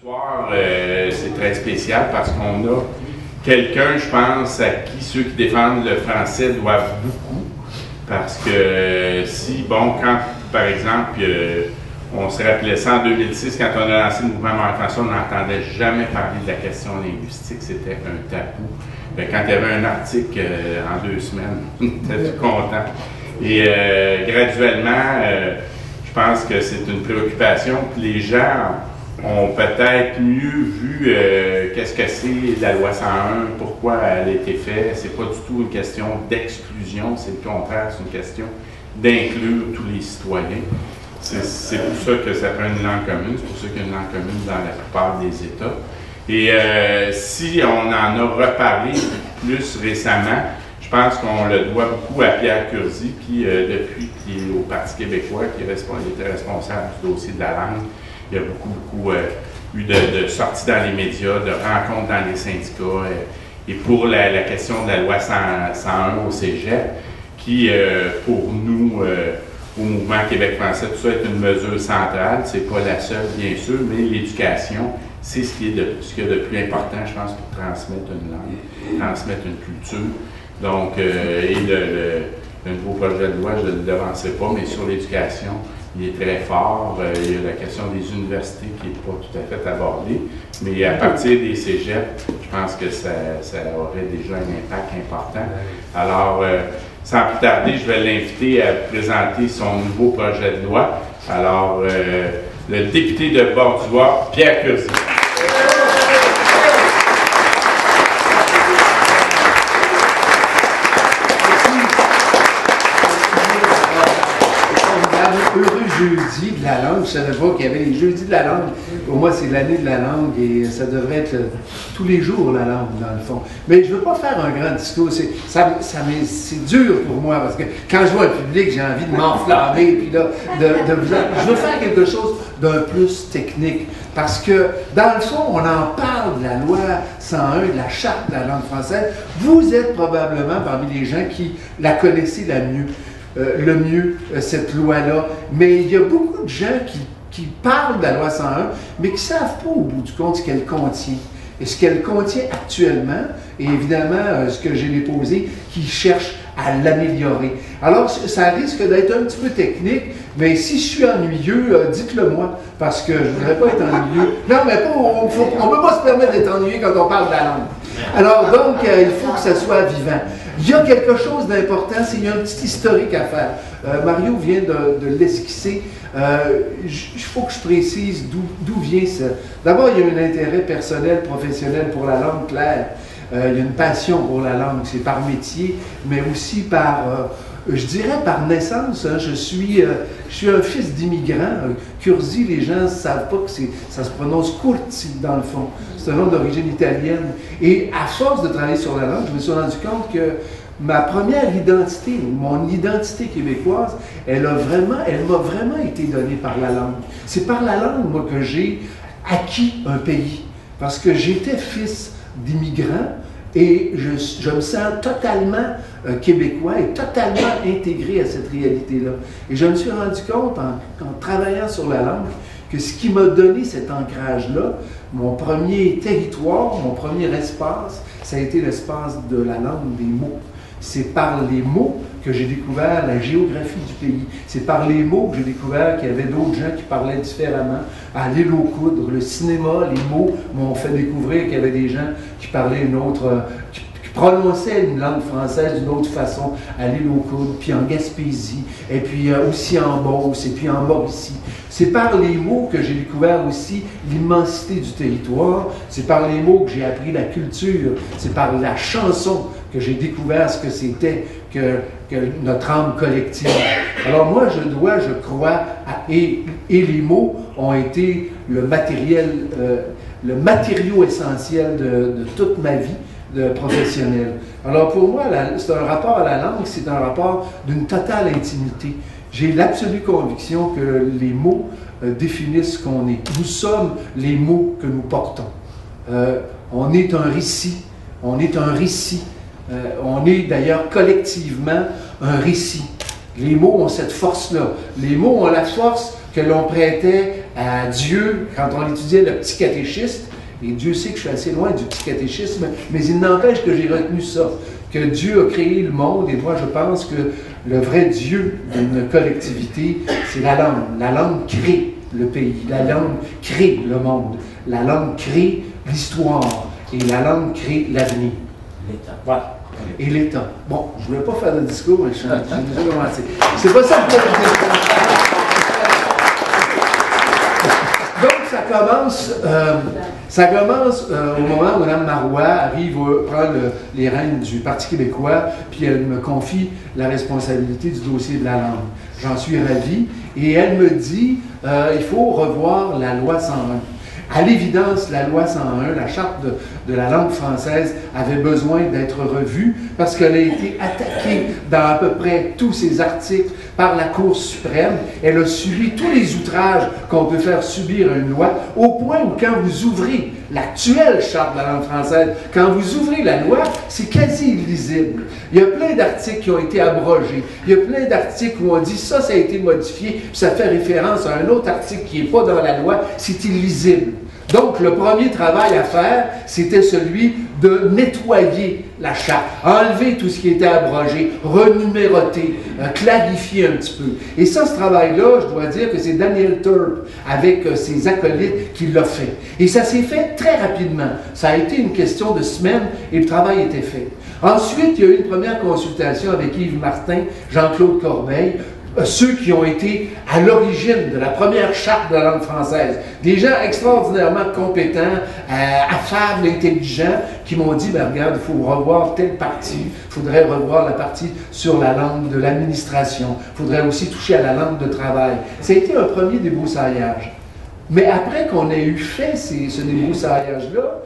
soir, c'est très spécial parce qu'on a quelqu'un, je pense, à qui ceux qui défendent le français doivent beaucoup. Parce que si, bon, quand, par exemple, on se rappelait ça en 2006, quand on a lancé le mouvement Montréal français, on n'entendait jamais parler de la question linguistique, c'était un tabou. Quand il y avait un article en 2 semaines, on était tout content. Et graduellement, je pense que c'est une préoccupation. Puis les gens ont peut-être mieux vu qu'est-ce que c'est la loi 101, pourquoi elle a été faite. C'est pas du tout une question d'exclusion, c'est le contraire, c'est une question d'inclure tous les citoyens. C'est pour ça que ça prend une langue commune, c'est pour ça qu'il y a une langue commune dans la plupart des États. Et si on en a reparlé plus récemment, je pense qu'on le doit beaucoup à Pierre Curzi, qui, depuis qu'il est au Parti québécois, qui était responsable du dossier de la langue, il y a beaucoup eu de sorties dans les médias, de rencontres dans les syndicats, et pour la question de la loi 101 au Cégep, qui, pour nous, au Mouvement Québec français, tout ça est une mesure centrale. C'est pas la seule, bien sûr, mais l'éducation, c'est ce qu'il y a de plus important, je pense, pour transmettre une langue, transmettre une culture. Donc, et le nouveau projet de loi, je ne le devancerai pas, mais sur l'éducation, il est très fort. Il y a la question des universités qui n'est pas tout à fait abordée, mais à partir des cégeps, je pense que ça aurait déjà un impact important. Alors, sans plus tarder, je vais l'inviter à présenter son nouveau projet de loi. Alors, le député de Bordouar, Pierre Curzi. Heureux jeudi de la langue. Je ne savais pas qu'il y avait les jeudis de la langue. Pour moi, c'est l'année de la langue et ça devrait être tous les jours la langue, dans le fond. Mais je ne veux pas faire un grand discours. C'est dur pour moi parce que quand je vois le public, j'ai envie de m'enflammer. Puis là, je veux faire quelque chose d'un plus technique. Parce que, dans le fond, on en parle de la loi 101, de la charte de la langue française. Vous êtes probablement parmi les gens qui la connaissez le mieux, cette loi-là. Mais il y a beaucoup de gens qui parlent de la loi 101, mais qui ne savent pas au bout du compte ce qu'elle contient. Et ce qu'elle contient actuellement, et évidemment, ce que j'ai déposé, qui cherche à l'améliorer. Alors, ça risque d'être un petit peu technique, mais si je suis ennuyeux, dites-le moi, parce que je ne voudrais pas être ennuyeux. Non, mais on ne peut pas se permettre d'être ennuyé quand on parle de la langue. Alors, donc, il faut que ça soit vivant. Il y a quelque chose d'important, il y a un petit historique à faire. Mario vient de l'esquisser. Il faut que je précise d'où vient ça. D'abord, il y a un intérêt personnel, professionnel pour la langue claire. Il y a une passion pour la langue, c'est par métier, mais aussi par, je dirais par naissance. Hein. Je suis un fils d'immigrants. Curzi, les gens ne savent pas que ça se prononce Curzi dans le fond. C'est un nom d'origine italienne. Et à force de travailler sur la langue, je me suis rendu compte que ma première identité, mon identité québécoise, elle m'a vraiment été donnée par la langue. C'est par la langue, moi, que j'ai acquis un pays. Parce que j'étais fils d'immigrants et je me sens totalement québécois et totalement intégré à cette réalité-là. Et je me suis rendu compte, en travaillant sur la langue, que ce qui m'a donné cet ancrage-là, mon premier territoire, mon premier espace, ça a été l'espace de la langue des mots. C'est par les mots que j'ai découvert la géographie du pays. C'est par les mots que j'ai découvert qu'il y avait d'autres gens qui parlaient différemment. À l'île aux coudres, le cinéma, les mots m'ont fait découvrir qu'il y avait des gens qui parlaient une autre, qui prononçaient une langue française d'une autre façon à l'île aux coudres, puis en Gaspésie, et puis aussi en Beauce, et puis en Mauricie. C'est par les mots que j'ai découvert aussi l'immensité du territoire. C'est par les mots que j'ai appris la culture. C'est par la chanson que j'ai découvert ce que c'était que notre âme collective. Alors moi, je crois, et les mots ont été le matériau essentiel de toute ma vie professionnelle. Alors pour moi, c'est un rapport à la langue, c'est un rapport d'une totale intimité. J'ai l'absolue conviction que les mots définissent ce qu'on est. Nous sommes les mots que nous portons. On est un récit. On est un récit. On est d'ailleurs collectivement un récit. Les mots ont cette force-là. Les mots ont la force que l'on prêtait à Dieu quand on étudiait le petit catéchisme. Et Dieu sait que je suis assez loin du petit catéchisme, mais il n'empêche que j'ai retenu ça, que Dieu a créé le monde, et moi je pense que le vrai Dieu d'une collectivité, c'est la langue. La langue crée le pays, la langue crée le monde, la langue crée l'histoire, et la langue crée l'avenir. L'État. Voilà. Et l'État. Bon, je ne voulais pas faire de discours, mais j'ai déjà commencé. C'est pas ça le problème. Donc, ça commence au moment où Mme Marois arrive, prend les rênes du Parti québécois, puis elle me confie la responsabilité du dossier de la langue. J'en suis ravi. Et elle me dit, il faut revoir la loi 101. À l'évidence, la loi 101, la charte de la langue française, avait besoin d'être revue parce qu'elle a été attaquée dans à peu près tous ses articles par la Cour suprême. Elle a subi tous les outrages qu'on peut faire subir à une loi, au point où quand vous ouvrez l'actuelle charte de la langue française, quand vous ouvrez la loi, c'est quasi illisible. Il y a plein d'articles qui ont été abrogés. Il y a plein d'articles où on dit ça a été modifié, puis ça fait référence à un autre article qui n'est pas dans la loi, c'est illisible. Donc, le premier travail à faire, c'était celui de nettoyer la charte, enlever tout ce qui était abrogé, renuméroter, clarifier un petit peu. Et ça, ce travail-là, je dois dire que c'est Daniel Turp, avec ses acolytes, qui l'a fait. Et ça s'est fait très rapidement. Ça a été une question de semaines et le travail était fait. Ensuite, il y a eu une première consultation avec Yves Martin, Jean-Claude Corbeil, ceux qui ont été à l'origine de la première charte de la langue française. Des gens extraordinairement compétents, affables, intelligents, qui m'ont dit, ben regarde, il faut revoir telle partie, il faudrait revoir la partie sur la langue de l'administration, il faudrait aussi toucher à la langue de travail. Ça a été un premier débroussaillage. Mais après qu'on ait eu fait ce débroussaillage-là,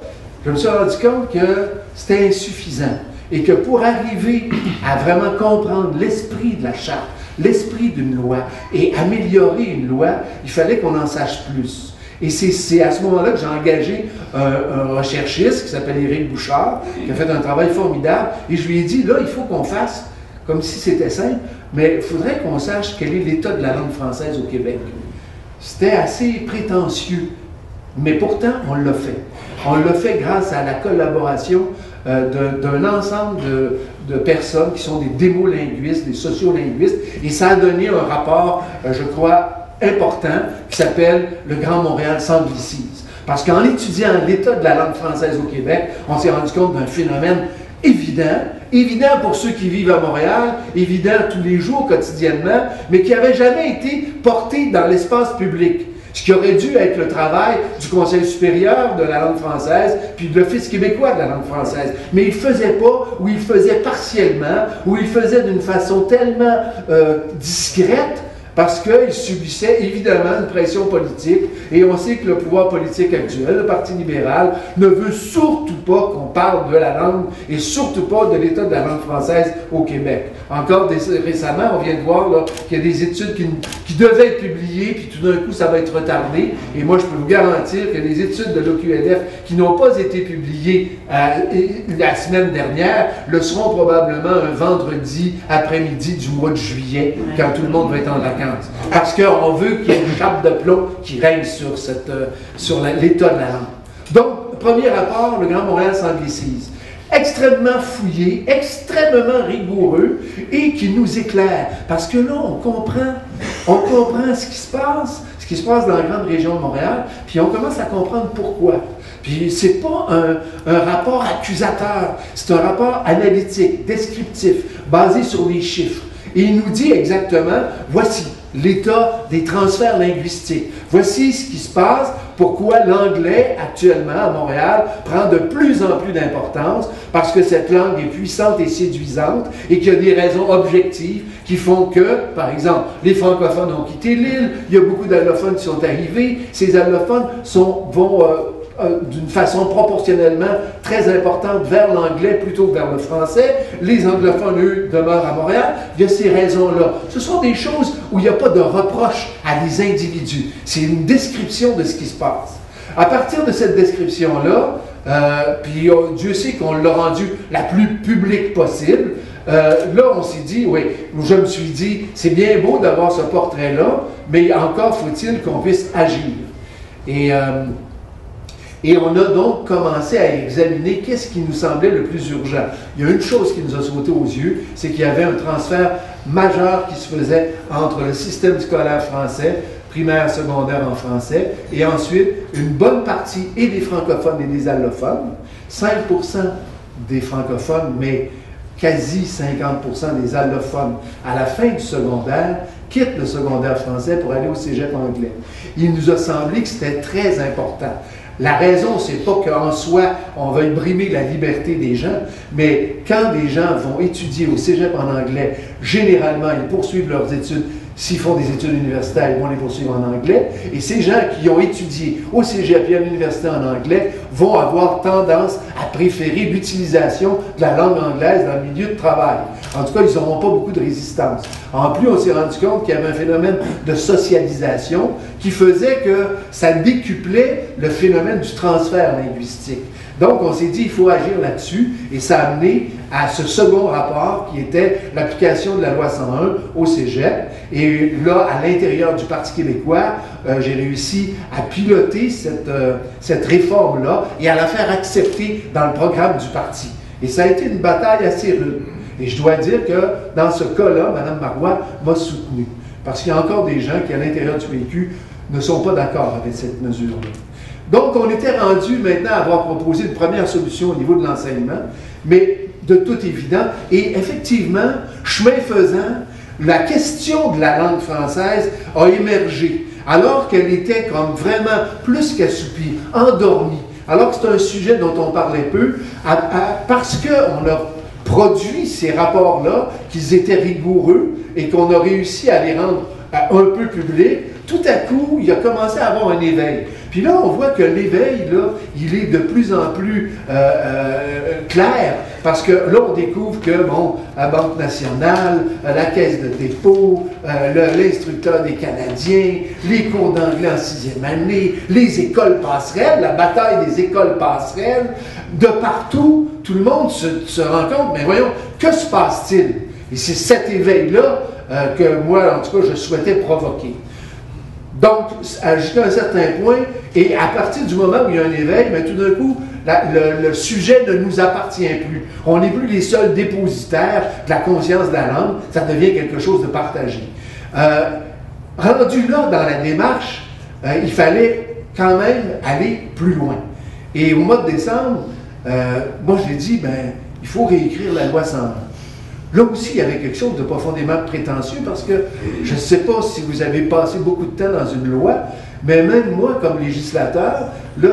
je me suis rendu compte que c'était insuffisant. Et que pour arriver à vraiment comprendre l'esprit de la charte, l'esprit d'une loi et améliorer une loi, il fallait qu'on en sache plus. Et c'est à ce moment-là que j'ai engagé un recherchiste qui s'appelle Éric Bouchard, qui a fait un travail formidable, et je lui ai dit, là, il faut qu'on fasse, comme si c'était simple, mais il faudrait qu'on sache quel est l'état de la langue française au Québec. C'était assez prétentieux, mais pourtant, on l'a fait. On l'a fait grâce à la collaboration d'un ensemble de personnes qui sont des démolinguistes, des sociolinguistes, et ça a donné un rapport, je crois, important, qui s'appelle « Le Grand Montréal sans anglicisme ». Parce qu'en étudiant l'état de la langue française au Québec, on s'est rendu compte d'un phénomène évident pour ceux qui vivent à Montréal, évident tous les jours, quotidiennement, mais qui n'avait jamais été porté dans l'espace public. Ce qui aurait dû être le travail du Conseil supérieur de la langue française, puis de l'Office québécois de la langue française. Mais il ne faisait pas, ou il faisait partiellement, ou il faisait d'une façon tellement discrète, parce qu'il subissait évidemment une pression politique, et on sait que le pouvoir politique actuel, le Parti libéral, ne veut surtout pas qu'on parle de la langue, et surtout pas de l'état de la langue française au Québec. Encore récemment, on vient de voir qu'il y a des études qui devaient être publiées, puis tout d'un coup, ça va être retardé, et moi, je peux vous garantir que les études de l'OQLF qui n'ont pas été publiées la semaine dernière le seront probablement un vendredi après-midi du mois de juillet, quand tout le monde va être en vacances. Parce qu'on veut qu'il y ait une chape de plomb qui règne sur l'état de la langue. Donc, premier rapport, le Grand Montréal sans anglicisme. Extrêmement fouillé, extrêmement rigoureux et qui nous éclaire. Parce que là, on comprend ce qui se passe dans la grande région de Montréal, puis on commence à comprendre pourquoi. Puis c'est pas un rapport accusateur, c'est un rapport analytique, descriptif, basé sur les chiffres. Et il nous dit exactement, voici l'état des transferts linguistiques. Voici ce qui se passe, pourquoi l'anglais, actuellement, à Montréal, prend de plus en plus d'importance, parce que cette langue est puissante et séduisante, et qu'il y a des raisons objectives qui font que, par exemple, les francophones ont quitté l'île, il y a beaucoup d'allophones qui sont arrivés, ces allophones vont d'une façon proportionnellement très importante vers l'anglais plutôt que vers le français. Les anglophones, eux, demeurent à Montréal. Il y a ces raisons-là. Ce sont des choses où il n'y a pas de reproche à des individus. C'est une description de ce qui se passe. À partir de cette description-là, puis Dieu sait qu'on l'a rendue la plus publique possible, là, on s'est dit, oui, je me suis dit, c'est bien beau d'avoir ce portrait-là, mais encore faut-il qu'on puisse agir. Et on a donc commencé à examiner qu'est-ce qui nous semblait le plus urgent. Il y a une chose qui nous a sauté aux yeux, c'est qu'il y avait un transfert majeur qui se faisait entre le système scolaire français, primaire, secondaire en français, et ensuite une bonne partie et des francophones et des allophones, 5% des francophones, mais quasi 50% des allophones à la fin du secondaire quittent le secondaire français pour aller au cégep anglais. Il nous a semblé que c'était très important. La raison, c'est pas qu'en soi, on veuille brimer la liberté des gens, mais quand des gens vont étudier au cégep en anglais, généralement, ils poursuivent leurs études. S'ils font des études universitaires, ils vont les poursuivre en anglais. Et ces gens qui ont étudié au cégep et à l'université en anglais vont avoir tendance à préférer l'utilisation de la langue anglaise dans le milieu de travail. En tout cas, ils n'auront pas beaucoup de résistance. En plus, on s'est rendu compte qu'il y avait un phénomène de socialisation qui faisait que ça décuplait le phénomène du transfert linguistique. Donc, on s'est dit, il faut agir là-dessus, et ça a amené à ce second rapport qui était l'application de la loi 101 au cégep. Et là, à l'intérieur du Parti québécois, j'ai réussi à piloter cette réforme-là et à la faire accepter dans le programme du parti. Et ça a été une bataille assez rude. Et je dois dire que dans ce cas-là, Mme Marois m'a soutenu. Parce qu'il y a encore des gens qui, à l'intérieur du PQ, ne sont pas d'accord avec cette mesure-là. Donc, on était rendu maintenant à avoir proposé une première solution au niveau de l'enseignement, mais de tout évident. Et effectivement, chemin faisant, la question de la langue française a émergé, alors qu'elle était comme vraiment plus qu'assoupie, endormie, alors que c'est un sujet dont on parlait peu, parce qu'on a produit ces rapports-là, qu'ils étaient rigoureux et qu'on a réussi à les rendre un peu publics. Tout à coup, il a commencé à avoir un éveil. Puis là, on voit que l'éveil, là, il est de plus en plus clair, parce que là, on découvre que, bon, la Banque nationale, la Caisse de dépôt, l'instructeur des Canadiens, les cours d'anglais en 6e année, les écoles passerelles, la bataille des écoles passerelles, de partout, tout le monde se rend compte, mais voyons, que se passe-t-il? Et c'est cet éveil-là que moi, en tout cas, je souhaitais provoquer. Donc, jusqu'à un certain point, et à partir du moment où il y a un éveil, bien, tout d'un coup, le sujet ne nous appartient plus. On n'est plus les seuls dépositaires de la conscience de la langue, ça devient quelque chose de partagé. Rendu là dans la démarche, il fallait quand même aller plus loin. Et au mois de décembre, moi j'ai dit, ben, il faut réécrire la loi 101. Là aussi, il y avait quelque chose de profondément prétentieux parce que je ne sais pas si vous avez passé beaucoup de temps dans une loi, mais même moi, comme législateur, là,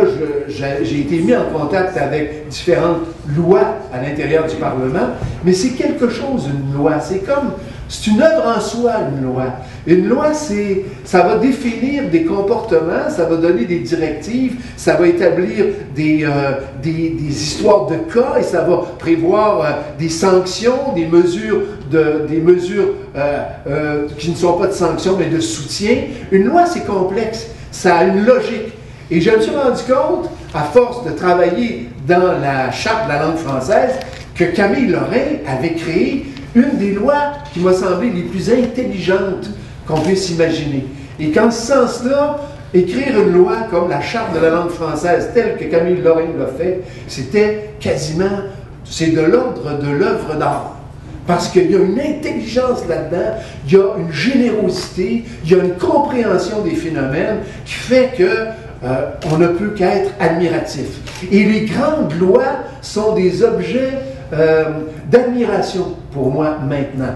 j'ai été mis en contact avec différentes lois à l'intérieur du Parlement, mais c'est quelque chose, une loi. C'est une œuvre en soi, une loi. Une loi, ça va définir des comportements, ça va donner des directives, ça va établir des histoires de cas et ça va prévoir des sanctions, des mesures qui ne sont pas de sanctions, mais de soutien. Une loi, c'est complexe. Ça a une logique. Et je me suis rendu compte, à force de travailler dans la Charte de la langue française, que Camille Lorrain avait créé une des lois qui m'a semblé les plus intelligentes qu'on puisse imaginer. Et qu'en ce sens-là, écrire une loi comme la Charte de la langue française, telle que Camille Lorrain l'a fait, c'était quasiment, c'est de l'ordre de l'œuvre d'art. Parce qu'il y a une intelligence là-dedans, il y a une générosité, il y a une compréhension des phénomènes qui fait que on ne peut qu'être admiratif. Et les grandes lois sont des objets d'admiration pour moi maintenant.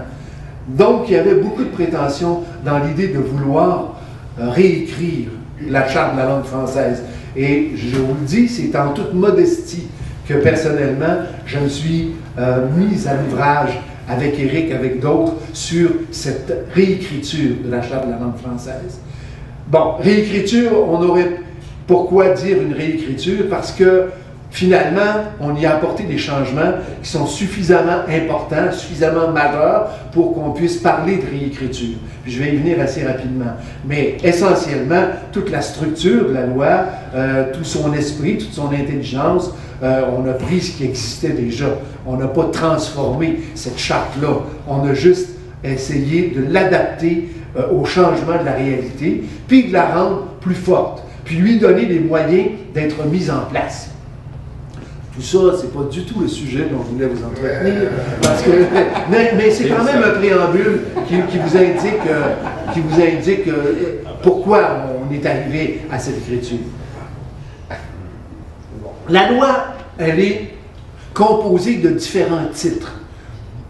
Donc, il y avait beaucoup de prétention dans l'idée de vouloir réécrire la Charte de la langue française. Et je vous le dis, c'est en toute modestie que personnellement, je me suis mis à l'ouvrage avec Éric, avec d'autres, sur cette réécriture de la Charte de la langue française. Bon, réécriture, on aurait... Pourquoi dire une réécriture? Parce que finalement, on y a apporté des changements qui sont suffisamment importants, suffisamment majeurs pour qu'on puisse parler de réécriture. Puis je vais y venir assez rapidement. Mais essentiellement, toute la structure de la loi, tout son esprit, toute son intelligence on a pris ce qui existait déjà. On n'a pas transformé cette charte-là. On a juste essayé de l'adapter au changement de la réalité, puis de la rendre plus forte, puis lui donner les moyens d'être mise en place. Tout ça, c'est pas du tout le sujet dont je voulais vous entretenir, parce que, mais c'est quand même un préambule qui vous indique pourquoi on est arrivé à cette écriture. La loi, elle est composée de différents titres.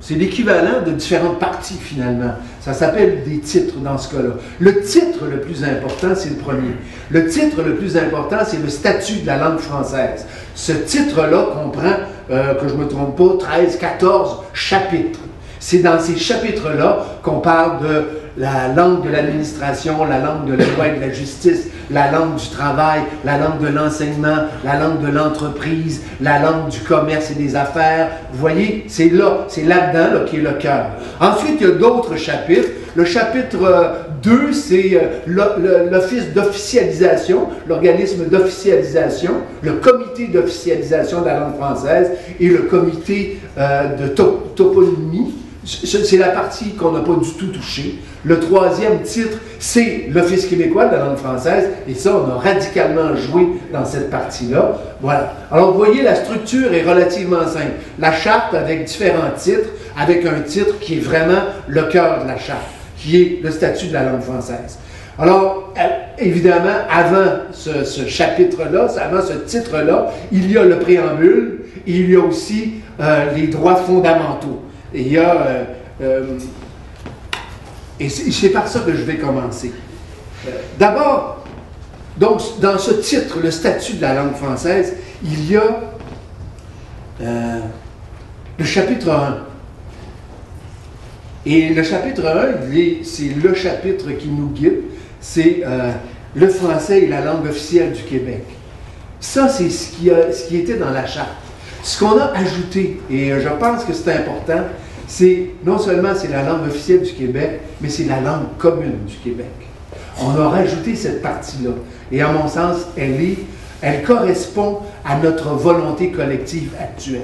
C'est l'équivalent de différentes parties, finalement. Ça s'appelle des titres dans ce cas-là. Le titre le plus important, c'est le premier. Le titre le plus important, c'est le statut de la langue française. Ce titre-là comprend, que je ne me trompe pas, 13, 14 chapitres. C'est dans ces chapitres-là qu'on parle de la langue de l'administration, la langue de la loi et de la justice, la langue du travail, la langue de l'enseignement, la langue de l'entreprise, la langue du commerce et des affaires. Vous voyez, c'est là-dedans là, qui est le cœur. Ensuite, il y a d'autres chapitres. Le chapitre 2, c'est l'office d'officialisation, l'organisme d'officialisation, le comité d'officialisation de la langue française et le comité de toponymie. C'est la partie qu'on n'a pas du tout touchée. Le troisième titre, c'est l'Office québécois de la langue française, et ça, on a radicalement joué dans cette partie-là. Voilà. Alors, vous voyez, la structure est relativement simple. La charte avec différents titres, avec un titre qui est vraiment le cœur de la charte, qui est le statut de la langue française. Alors, évidemment, avant ce chapitre-là, avant ce titre-là, il y a le préambule, et il y a aussi les droits fondamentaux. Et il y a... et c'est par ça que je vais commencer. D'abord, donc, dans ce titre, le statut de la langue française, il y a le chapitre 1. Et le chapitre 1, c'est le chapitre qui nous guide. C'est le français est la langue officielle du Québec. Ça, c'est ce qui était dans la charte. Ce qu'on a ajouté, et je pense que c'est important, c'est non seulement c'est la langue officielle du Québec, mais c'est la langue commune du Québec. On a rajouté cette partie-là. Et à mon sens, elle correspond à notre volonté collective actuelle.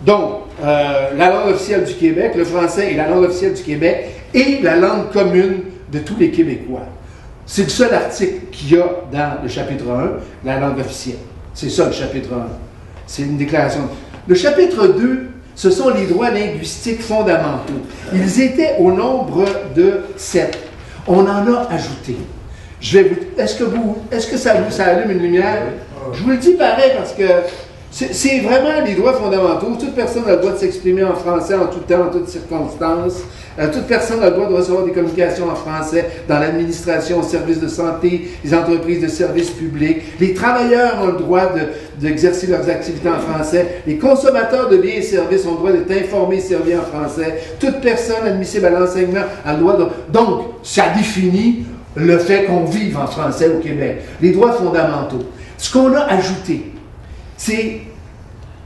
Donc, la langue officielle du Québec, le français est la langue officielle du Québec et la langue commune de tous les Québécois. C'est le seul article qu'il y a dans le chapitre 1, la langue officielle. C'est ça le chapitre 1. C'est une déclaration. Le chapitre 2, ce sont les droits linguistiques fondamentaux. Ils étaient au nombre de 7. On en a ajouté. Est-ce que ça allume une lumière? Je vous le dis pareil parce que c'est vraiment les droits fondamentaux. Toute personne a le droit de s'exprimer en français en tout temps, en toutes circonstances. Toute personne a le droit de recevoir des communications en français dans l'administration, aux services de santé, les entreprises de services publics. Les travailleurs ont le droit d'exercer leurs activités en français. Les consommateurs de biens et services ont le droit d'être informés et servis en français. Toute personne admissible à l'enseignement a le droit de... Donc, ça définit le fait qu'on vive en français au Québec. Les droits fondamentaux. Ce qu'on a ajouté, c'est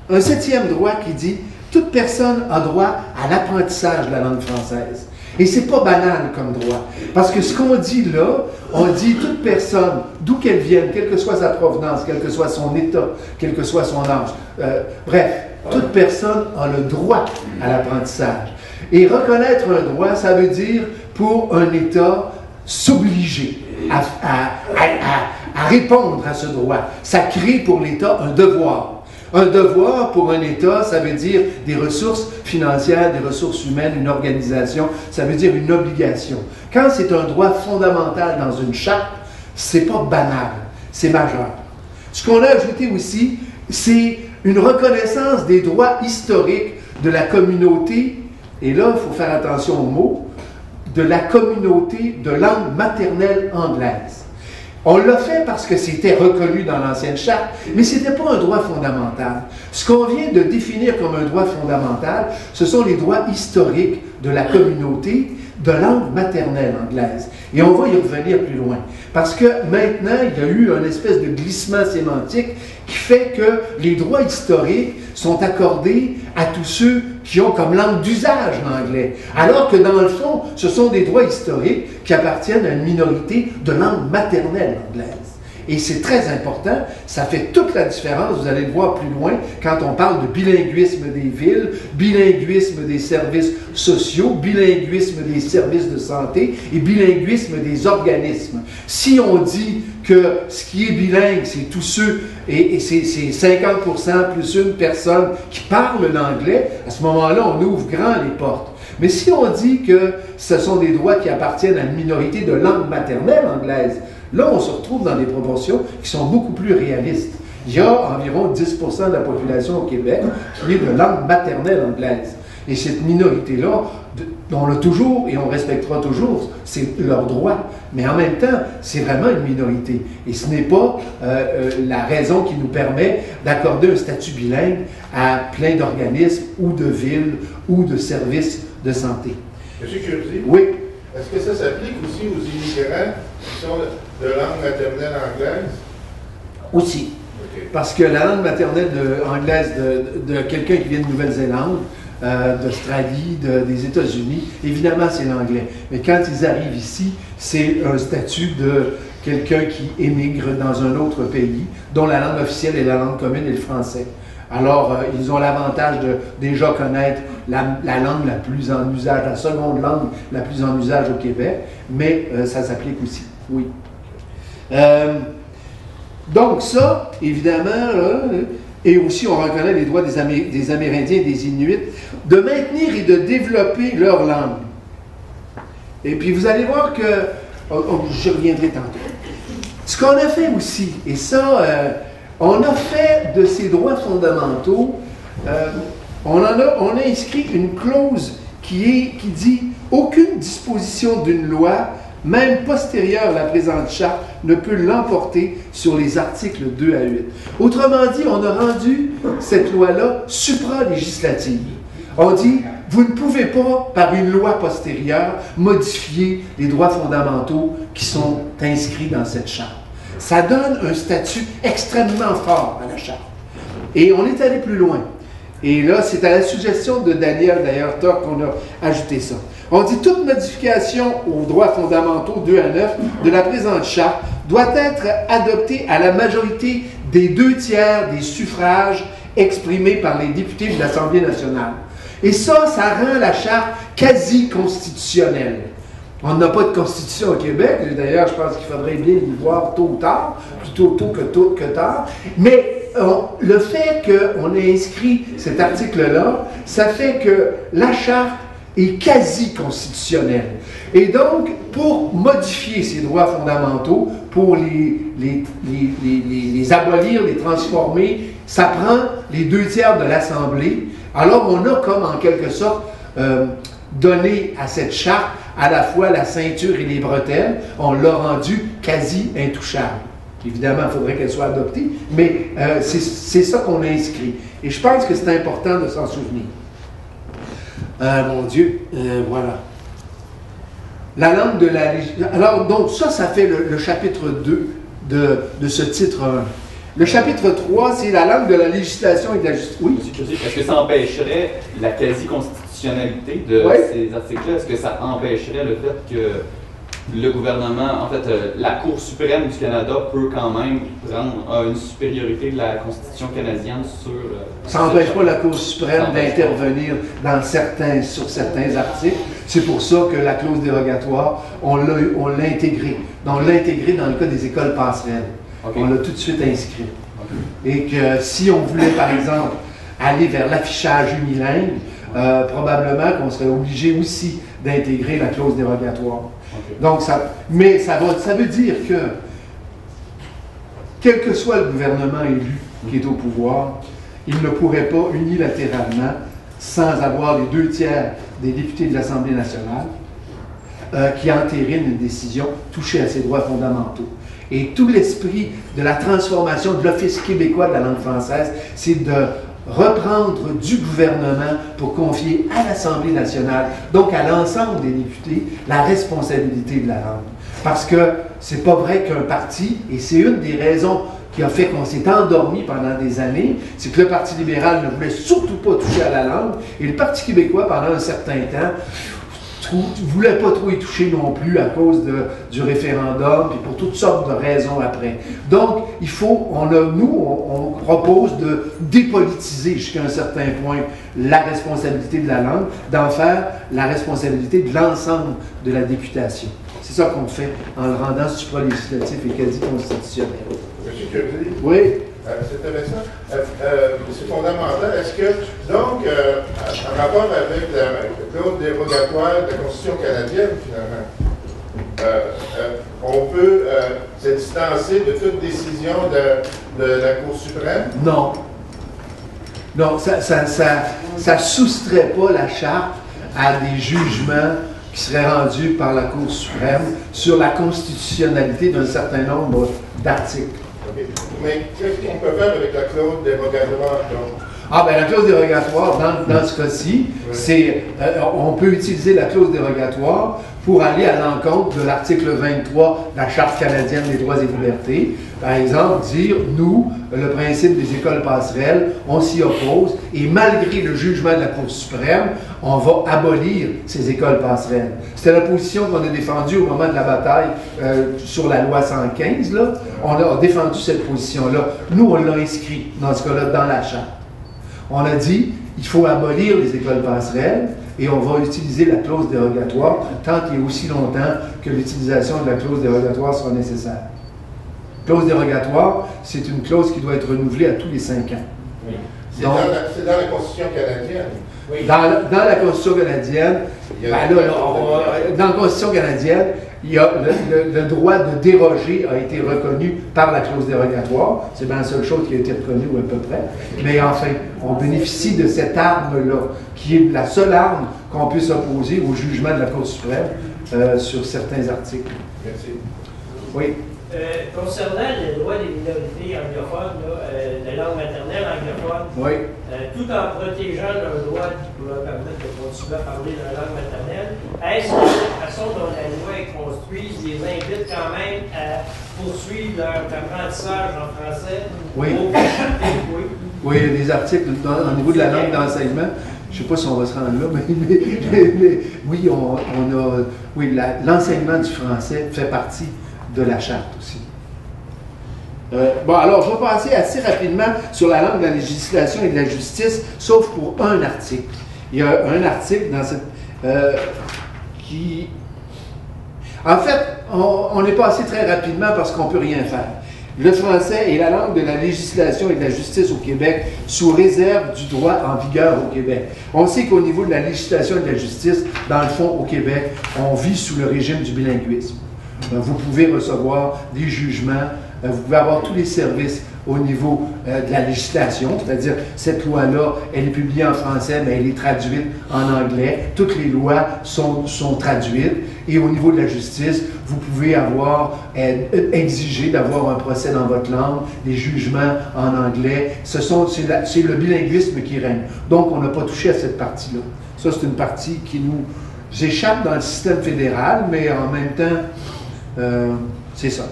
un 7e droit qui dit « Toute personne a droit à l'apprentissage de la langue française ». Et c'est pas banal comme droit. Parce que ce qu'on dit là, on dit toute personne, d'où qu'elle vienne, quelle que soit sa provenance, quel que soit son état, quel que soit son âge, bref, toute personne a le droit à l'apprentissage. Et reconnaître un droit, ça veut dire pour un État s'obliger à répondre à ce droit. Ça crée pour l'État un devoir. Un devoir pour un État, ça veut dire des ressources financières, des ressources humaines, une organisation, ça veut dire une obligation. Quand c'est un droit fondamental dans une charte, c'est pas banal, c'est majeur. Ce qu'on a ajouté aussi, c'est une reconnaissance des droits historiques de la communauté, et là, il faut faire attention aux mots, de la communauté de langue maternelle anglaise. On l'a fait parce que c'était reconnu dans l'ancienne charte, mais ce n'était pas un droit fondamental. Ce qu'on vient de définir comme un droit fondamental, ce sont les droits historiques de la communauté de langue maternelle anglaise. Et on va y revenir plus loin. Parce que maintenant, il y a eu une espèce de glissement sémantique qui fait que les droits historiques sont accordés à tous ceux qui ont comme langue d'usage l'anglais. Alors que dans le fond, ce sont des droits historiques qui appartiennent à une minorité de langue maternelle anglaise. Et c'est très important, ça fait toute la différence, vous allez le voir plus loin, quand on parle de bilinguisme des villes, bilinguisme des services sociaux, bilinguisme des services de santé et bilinguisme des organismes. Si on dit que ce qui est bilingue, c'est tous ceux, et c'est 50% plus une personne qui parle l'anglais, à ce moment-là, on ouvre grand les portes. Mais si on dit que ce sont des droits qui appartiennent à une minorité de langue maternelle anglaise, là, on se retrouve dans des proportions qui sont beaucoup plus réalistes. Il y a environ 10% de la population au Québec qui est de langue maternelle anglaise. Et cette minorité-là, on l'a toujours et on respectera toujours, c'est leur droit. Mais en même temps, c'est vraiment une minorité. Et ce n'est pas la raison qui nous permet d'accorder un statut bilingue à plein d'organismes ou de villes ou de services de santé. Monsieur Curzi? Oui. Est-ce que ça s'applique aussi aux immigrants qui sont de langue maternelle anglaise? Aussi. Okay. Parce que la langue maternelle anglaise de quelqu'un qui vient de Nouvelle-Zélande, d'Australie, des États-Unis, évidemment, c'est l'anglais. Mais quand ils arrivent ici, c'est un statut de quelqu'un qui émigre dans un autre pays, dont la langue officielle est la langue commune et le français. Alors, ils ont l'avantage de déjà connaître la langue la plus en usage, la seconde langue la plus en usage au Québec, mais ça s'applique aussi, oui. Donc ça, évidemment, et aussi on reconnaît les droits des Amérindiens et des Inuits de maintenir et de développer leur langue. Et puis vous allez voir que, je reviendrai tantôt. Ce qu'on a fait aussi, et ça, on a fait de ces droits fondamentaux, on a inscrit une clause qui dit « Aucune disposition d'une loi, même postérieure à la présente charte, ne peut l'emporter sur les articles 2 à 8. » Autrement dit, on a rendu cette loi-là supra-législative. On dit « Vous ne pouvez pas, par une loi postérieure, modifier les droits fondamentaux qui sont inscrits dans cette charte. » Ça donne un statut extrêmement fort à la charte. Et on est allé plus loin. Et là, c'est à la suggestion de Daniel, d'ailleurs, qu'on a ajouté ça. On dit « Toute modification aux droits fondamentaux 2 à 9 de la présente charte doit être adoptée à la majorité des 2/3 des suffrages exprimés par les députés de l'Assemblée nationale. » Et ça rend la charte quasi constitutionnelle. On n'a pas de constitution au Québec, d'ailleurs, je pense qu'il faudrait bien y voir tôt ou tard, plutôt tôt que tard. Mais le fait qu'on ait inscrit cet article-là, ça fait que la charte est quasi constitutionnelle. Et donc, pour modifier ces droits fondamentaux, pour les abolir, les transformer, ça prend les 2/3 de l'Assemblée. Alors, on a comme en quelque sorte donné à cette charte à la fois la ceinture et les bretelles, on l'a rendue quasi intouchable. Évidemment, il faudrait qu'elle soit adoptée, mais c'est ça qu'on a inscrit. Et je pense que c'est important de s'en souvenir. Mon Dieu, voilà. La langue de la législation. Alors, donc, ça fait le chapitre 2 de ce titre 1. Le chapitre 3, c'est la langue de la législation et de la justice. Oui? Est-ce que ça empêcherait la quasi-constitutionnalité de ces articles-là? Est-ce que ça empêcherait le fait que le gouvernement, en fait, la Cour suprême du Canada peut quand même prendre une supériorité de la Constitution canadienne sur... ça n'empêche pas la Cour suprême d'intervenir sur certains articles. C'est pour ça que la clause dérogatoire, on l'a intégrée. On l'a intégrée dans le cas des écoles passerelles. Okay. On l'a tout de suite inscrit. Okay. Et que si on voulait, par exemple, aller vers l'affichage unilingue, probablement qu'on serait obligé aussi d'intégrer la clause dérogatoire. Okay. Donc, mais ça veut dire que, quel que soit le gouvernement élu qui est au pouvoir, il ne pourrait pas unilatéralement, sans avoir les 2/3 des députés de l'Assemblée nationale, qui entérinent une décision touchée à ses droits fondamentaux. Et tout l'esprit de la transformation de l'Office québécois de la langue française, c'est de reprendre du gouvernement pour confier à l'Assemblée nationale, donc à l'ensemble des députés, la responsabilité de la langue. Parce que c'est pas vrai qu'un parti, et c'est une des raisons qui a fait qu'on s'est endormi pendant des années, c'est que le Parti libéral ne voulait surtout pas toucher à la langue, et le Parti québécois, pendant un certain temps, voulait pas trop y toucher non plus à cause du référendum, puis pour toutes sortes de raisons après. Donc, on propose de dépolitiser jusqu'à un certain point la responsabilité de la langue, d'en faire la responsabilité de l'ensemble de la députation. C'est ça qu'on fait en le rendant supralégislatif et quasi constitutionnel. Monsieur Curly? Oui. C'est intéressant. C'est fondamental. Est-ce que, donc, en rapport avec la clause dérogatoire de la Constitution canadienne, finalement, on peut se distancer de toute décision de la Cour suprême? Non. Non, ça soustrait pas la Charte à des jugements qui seraient rendus par la Cour suprême sur la constitutionnalité d'un certain nombre d'articles. Okay. Mais qu'est-ce qu'on peut faire avec la clause dérogatoire, donc? Ah, bien, la clause dérogatoire, dans ce cas-ci, c'est, on peut utiliser la clause dérogatoire pour aller à l'encontre de l'article 23 de la Charte canadienne des droits et libertés. Par exemple, dire, nous, le principe des écoles passerelles, on s'y oppose, et malgré le jugement de la Cour suprême, on va abolir ces écoles passerelles. C'était la position qu'on a défendue au moment de la bataille sur la loi 115, là. On a défendu cette position-là. Nous, on l'a inscrit, dans ce cas-là, dans la Charte. On a dit, il faut abolir les écoles passerelles et on va utiliser la clause dérogatoire tant et aussi longtemps que l'utilisation de la clause dérogatoire sera nécessaire. Clause dérogatoire, c'est une clause qui doit être renouvelée à tous les 5 ans. Oui. C'est dans la Constitution canadienne. Oui. Dans la Constitution canadienne, dans la Constitution canadienne, il y a le droit de déroger a été reconnu par la clause dérogatoire. C'est bien la seule chose qui a été reconnue, ou à peu près. Mais enfin, on bénéficie de cette arme-là, qui est la seule arme qu'on puisse opposer au jugement de la Cour suprême sur certains articles. Merci. Oui. Concernant le droit des minorités anglophones, de langue maternelle anglophone, Oui. Tout en protégeant leurs droits qui leur permettre de continuer à parler leur langue maternelle, est-ce que la façon dont la loi est construite les invite quand même à poursuivre leur apprentissage en français? Oui. Oui. Oui, il y a des articles au niveau de la langue d'enseignement. Je ne sais pas si on va se rendre là, mais oui, l'enseignement du français fait partie de la Charte aussi. Bon, alors, je vais passer assez rapidement sur la langue de la législation et de la justice, sauf pour un article. Il y a un article dans cette qui... En fait, on est passé très rapidement parce qu'on ne peut rien faire. Le français est la langue de la législation et de la justice au Québec, sous réserve du droit en vigueur au Québec. On sait qu'au niveau de la législation et de la justice, dans le fond, au Québec, on vit sous le régime du bilinguisme. Vous pouvez recevoir des jugements, vous pouvez avoir tous les services au niveau de la législation, c'est-à-dire cette loi-là, elle est publiée en français, mais elle est traduite en anglais. Toutes les lois sont traduites. Et au niveau de la justice, vous pouvez exiger d'avoir un procès dans votre langue, des jugements en anglais. C'est le bilinguisme qui règne. Donc, on n'a pas touché à cette partie-là. Ça, c'est une partie qui nous échappe dans le système fédéral, mais en même temps, c'est ça.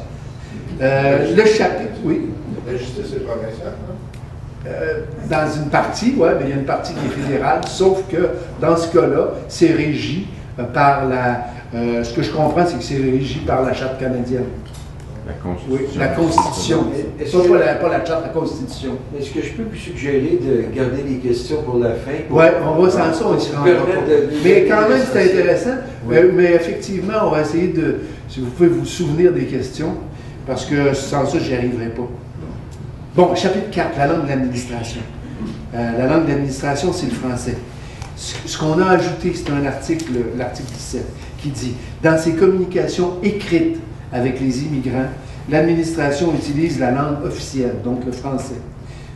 Le chapitre, oui. La justice est provinciale, non? Dans une partie, oui, mais il y a une partie qui est fédérale, sauf que dans ce cas-là, c'est régi par ce que je comprends, c'est que c'est régi par la Charte canadienne. La Constitution. Oui, la Constitution. Pas la Charte, la Constitution. Est-ce que je peux vous suggérer de garder les questions pour la fin? Oui, on va sans ça, on s'y rendra pas. Mais quand même, c'est intéressant. Oui. Mais effectivement, on va essayer de, si vous pouvez vous souvenir des questions, parce que sans ça, je n'y arriverai pas. Bon, chapitre 4, la langue de l'administration. La langue de l'administration, c'est le français. Ce qu'on a ajouté, c'est un article, l'article 17, qui dit « Dans ses communications écrites avec les immigrants, l'administration utilise la langue officielle, donc le français.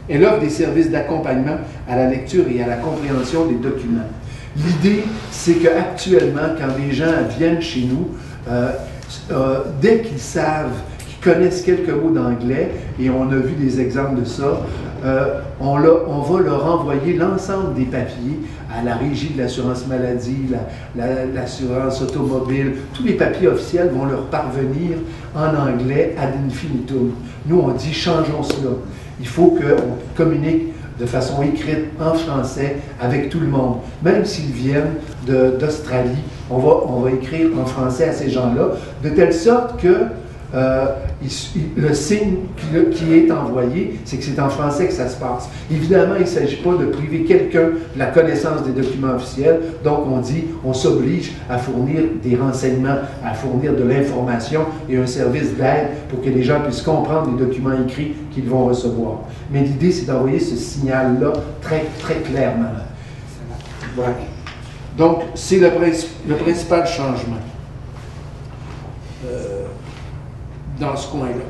Elle offre des services d'accompagnement à la lecture et à la compréhension des documents. L'idée, c'est qu'actuellement, quand des gens viennent chez nous, dès qu'ils savent, qu'ils connaissent quelques mots d'anglais, et on a vu des exemples de ça, on va leur envoyer l'ensemble des papiers à la Régie de l'assurance maladie, l'assurance automobile. Tous les papiers officiels vont leur parvenir en anglais ad infinitum. Nous, on dit, changeons cela. Il faut qu'on communique de façon écrite en français avec tout le monde, même s'ils viennent d'Australie on va écrire en français à ces gens-là, de telle sorte que le signe qui est envoyé, c'est que c'est en français que ça se passe. Évidemment, il ne s'agit pas de priver quelqu'un de la connaissance des documents officiels, donc on s'oblige à fournir des renseignements, à fournir de l'information et un service d'aide pour que les gens puissent comprendre les documents écrits qu'ils vont recevoir. Mais l'idée, c'est d'envoyer ce signal-là très, très clairement. Voilà. Donc, c'est le principal changement dans ce coin-là.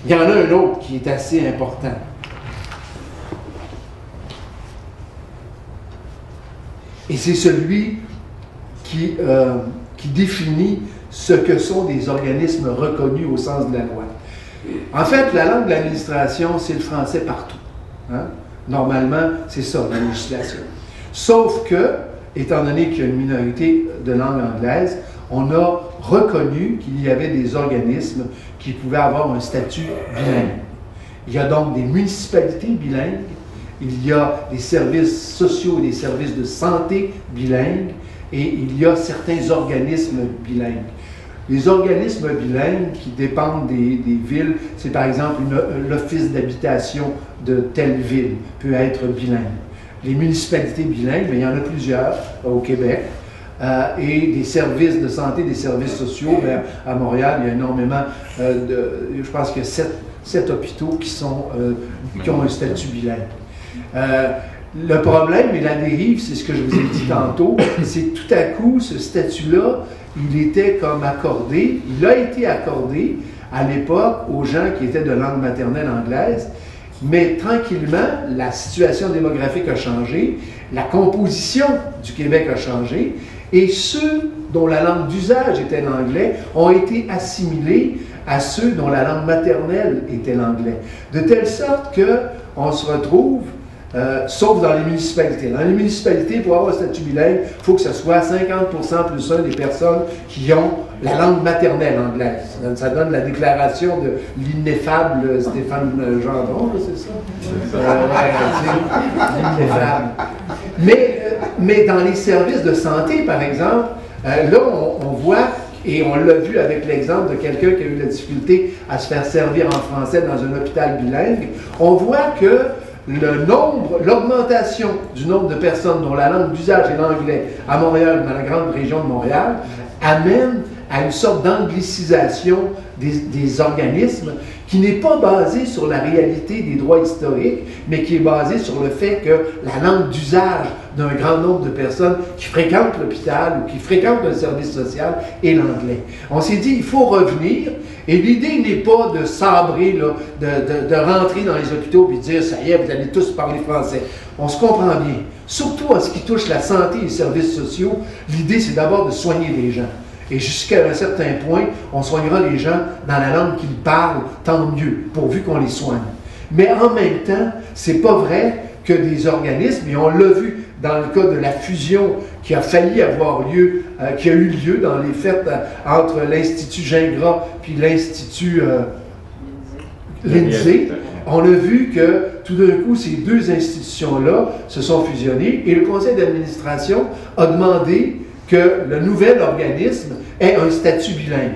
Il y en a un autre qui est assez important. Et c'est celui qui définit ce que sont des organismes reconnus au sens de la loi. En fait, la langue de l'administration, c'est le français partout. Hein? Normalement, c'est ça, la législation. Sauf que, étant donné qu'il y a une minorité de langue anglaise, on a reconnu qu'il y avait des organismes qui pouvaient avoir un statut bilingue. Il y a donc des municipalités bilingues, il y a des services sociaux et des services de santé bilingues, et il y a certains organismes bilingues. Les organismes bilingues qui dépendent des villes, c'est par exemple l'office d'habitation de telle ville peut être bilingue. Les municipalités bilingues, mais il y en a plusieurs au Québec. Et des services de santé, des services sociaux. Bien, à Montréal, il y a énormément je pense qu'il y a 7 hôpitaux qui ont un statut bilingue. Le problème et la dérive, c'est ce que je vous ai dit tantôt, c'est que tout à coup, ce statut-là, il était comme accordé, il a été accordé à l'époque aux gens qui étaient de langue maternelle anglaise, mais tranquillement, la situation démographique a changé, la composition du Québec a changé, et ceux dont la langue d'usage était l'anglais ont été assimilés à ceux dont la langue maternelle était l'anglais. De telle sorte qu'on se retrouve, sauf dans les municipalités. Dans les municipalités, pour avoir un statut bilingue, il faut que ce soit 50% plus 1 des personnes qui ont la langue maternelle anglaise. Ça donne la déclaration de l'ineffable Stéphane Gendron, c'est ça? L'ineffable. Mais dans les services de santé, par exemple, là, on voit, et on l'a vu avec l'exemple de quelqu'un qui a eu la difficulté à se faire servir en français dans un hôpital bilingue, on voit que l'augmentation du nombre de personnes dont la langue d'usage est l'anglais à Montréal, dans la grande région de Montréal, amène à une sorte d'anglicisation des organismes qui n'est pas basée sur la réalité des droits historiques, mais qui est basée sur le fait que la langue d'usage d'un grand nombre de personnes qui fréquentent l'hôpital ou qui fréquentent un service social est l'anglais. On s'est dit, il faut revenir, et l'idée n'est pas de sabrer, là, de rentrer dans les hôpitaux et de dire, ça y est, vous allez tous parler français. On se comprend bien. Surtout en ce qui touche la santé et les services sociaux, l'idée c'est d'abord de soigner les gens. Et jusqu'à un certain point, on soignera les gens dans la langue qu'ils parlent, tant mieux, pourvu qu'on les soigne. Mais en même temps, c'est pas vrai que des organismes, et on l'a vu dans le cas de la fusion qui a failli avoir lieu, qui a eu lieu dans les fêtes entre l'Institut Gingras puis l'Institut Lindsay, on a vu que tout d'un coup, ces deux institutions-là se sont fusionnées et le conseil d'administration a demandé que le nouvel organisme ait un statut bilingue.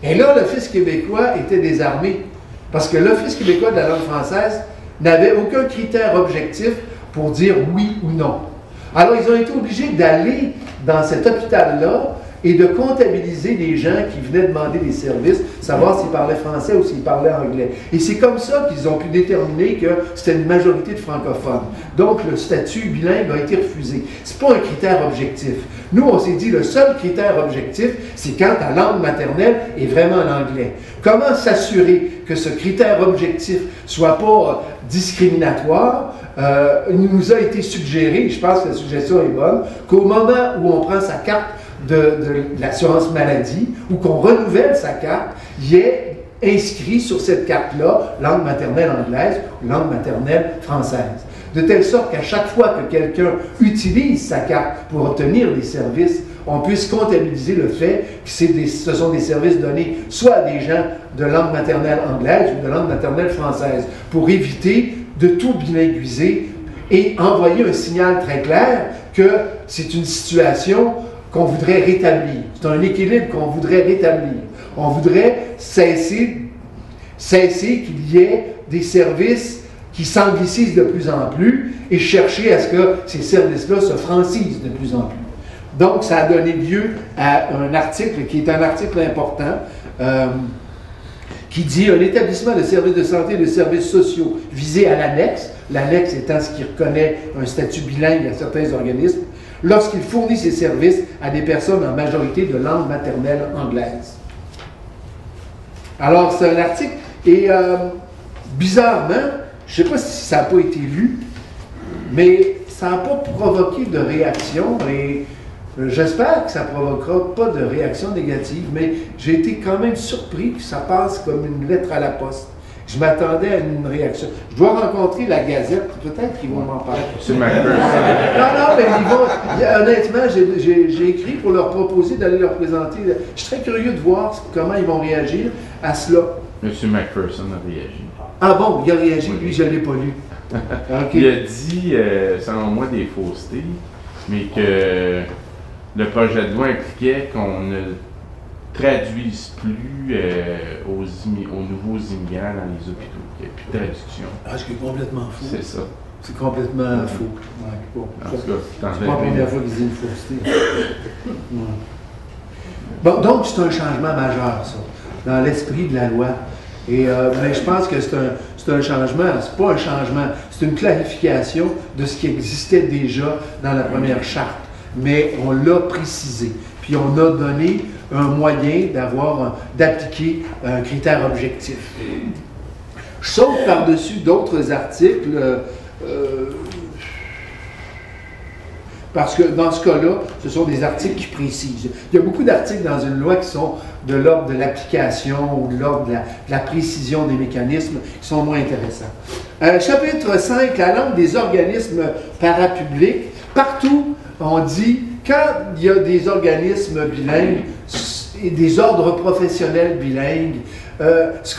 Et là, l'Office québécois était désarmé, parce que l'Office québécois de la langue française n'avait aucun critère objectif pour dire oui ou non. Alors, ils ont été obligés d'aller dans cet hôpital-là et de comptabiliser les gens qui venaient demander des services, savoir s'ils parlaient français ou s'ils parlaient anglais. Et c'est comme ça qu'ils ont pu déterminer que c'était une majorité de francophones. Donc, le statut bilingue a été refusé. C'est pas un critère objectif. Nous, on s'est dit, le seul critère objectif, c'est quand ta langue maternelle est vraiment l'anglais. Comment s'assurer que ce critère objectif soit pas discriminatoire? Il nous a été suggéré, je pense que la suggestion est bonne, qu'au moment où on prend sa carte de l'assurance maladie ou qu'on renouvelle sa carte, il y ait inscrit sur cette carte-là langue maternelle anglaise ou langue maternelle française. De telle sorte qu'à chaque fois que quelqu'un utilise sa carte pour obtenir des services, on puisse comptabiliser le fait que ce sont des services donnés soit à des gens de langue maternelle anglaise ou de langue maternelle française, pour éviter de tout bilinguiser et envoyer un signal très clair que c'est une situation qu'on voudrait rétablir. C'est un équilibre qu'on voudrait rétablir. On voudrait cesser qu'il y ait des services qui s'anglicisent de plus en plus et chercher à ce que ces services-là se francisent de plus en plus. Donc, ça a donné lieu à un article qui est un article important qui dit « Un établissement de services de santé et de services sociaux visé à l'annexe », l'annexe étant ce qui reconnaît un statut bilingue à certains organismes, lorsqu'il fournit ses services à des personnes en majorité de langue maternelle anglaise. Alors, c'est un article, et bizarrement, je ne sais pas si ça n'a pas été lu, mais ça n'a pas provoqué de réaction, et j'espère que ça ne provoquera pas de réaction négative, mais j'ai été quand même surpris que ça passe comme une lettre à la poste. Je m'attendais à une réaction. Je dois rencontrer la Gazette, peut-être qu'ils vont m'en parler. C'est McPherson. Non, mais ils vont. Honnêtement, j'ai écrit pour leur proposer d'aller leur présenter. Je suis très curieux de voir comment ils vont réagir à cela. M. McPherson a réagi. Ah bon, il a réagi, Oui. lui, je ne l'ai pas lu. Okay. Il a dit, selon moi, des faussetés, mais que le projet de loi impliquait qu'on ne traduise plus aux nouveaux immigrants dans les hôpitaux. Il n'y a plus de traduction. Ah, ce qui est complètement faux. C'est ça. C'est complètement faux. Ouais, bon, En tout cas, c'est pas la première fois qu'ils disent une fausseté. Ouais. Bon, donc, c'est un changement majeur, ça, dans l'esprit de la loi. Et, mais je pense que c'est un changement, c'est pas un changement, c'est une clarification de ce qui existait déjà dans la première charte. Mais on l'a précisé. Puis on a donné un moyen d'appliquer un critère objectif. Je saute par-dessus d'autres articles, parce que dans ce cas-là, ce sont des articles qui précisent. Il y a beaucoup d'articles dans une loi qui sont de l'ordre de l'application ou de l'ordre de la précision des mécanismes qui sont moins intéressants. Chapitre 5, la langue des organismes parapublics. Partout, on dit, quand il y a des organismes bilingues et des ordres professionnels bilingues, ce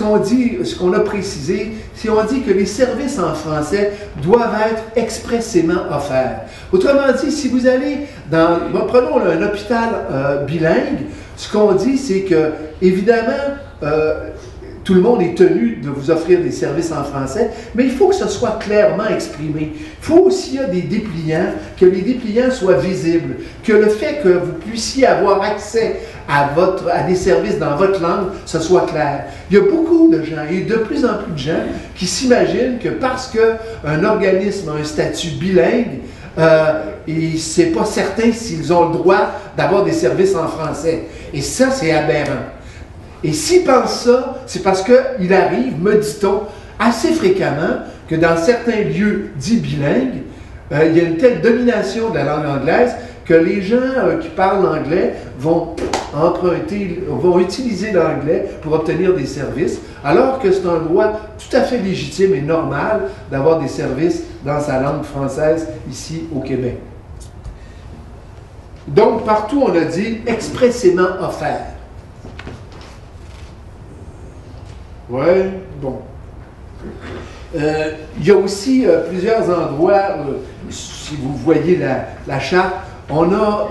qu'on a précisé, c'est qu'on dit que les services en français doivent être expressément offerts. Autrement dit, si vous allez prenons un hôpital bilingue, ce qu'on dit, c'est que, évidemment, tout le monde est tenu de vous offrir des services en français, mais il faut que ce soit clairement exprimé. Il faut aussi, s'il y a des dépliants, que les dépliants soient visibles, que le fait que vous puissiez avoir accès à des services dans votre langue, ce soit clair. Il y a beaucoup de gens, et de plus en plus de gens, qui s'imaginent que parce qu'un organisme a un statut bilingue, et c'est pas certain s'ils ont le droit d'avoir des services en français. Et ça, c'est aberrant. Et s'ils pensent ça, c'est parce qu'il arrive, me dit-on, assez fréquemment que dans certains lieux dits bilingues, il y a une telle domination de la langue anglaise que les gens qui parlent l'anglais vont utiliser l'anglais pour obtenir des services, alors que c'est un droit tout à fait légitime et normal d'avoir des services dans sa langue française ici au Québec. Donc, partout, on a dit expressément offert. Oui, bon. Il y a aussi plusieurs endroits, si vous voyez la charte, on a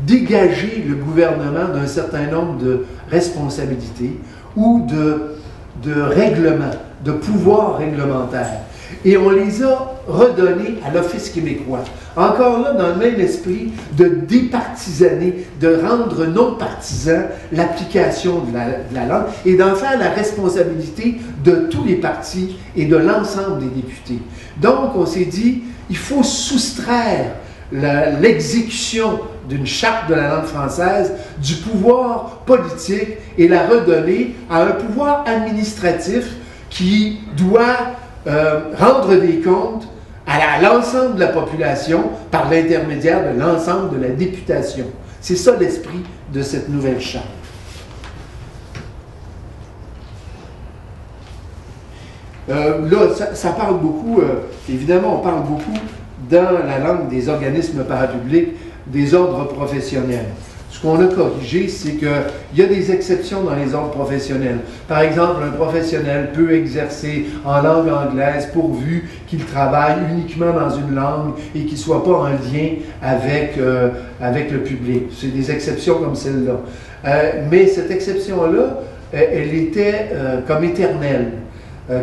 dégagé le gouvernement d'un certain nombre de responsabilités ou de règlements, de pouvoirs réglementaires. Et on les a redonnés à l'Office québécois. Encore là, dans le même esprit de départisaner, de rendre non partisan l'application de la langue et d'en faire la responsabilité de tous les partis et de l'ensemble des députés. Donc, on s'est dit, il faut soustraire l'exécution d'une charte de la langue française du pouvoir politique et la redonner à un pouvoir administratif qui doit rendre des comptes à l'ensemble de la population par l'intermédiaire de l'ensemble de la députation. C'est ça l'esprit de cette nouvelle charte. Là, ça parle beaucoup, évidemment, on parle beaucoup dans la langue des organismes parapublics, des ordres professionnels. Ce qu'on a corrigé, c'est qu'il y a des exceptions dans les ordres professionnels. Par exemple, un professionnel peut exercer en langue anglaise pourvu qu'il travaille uniquement dans une langue et qu'il ne soit pas en lien avec, avec le public. C'est des exceptions comme celle-là. Mais cette exception-là, elle était comme éternelle.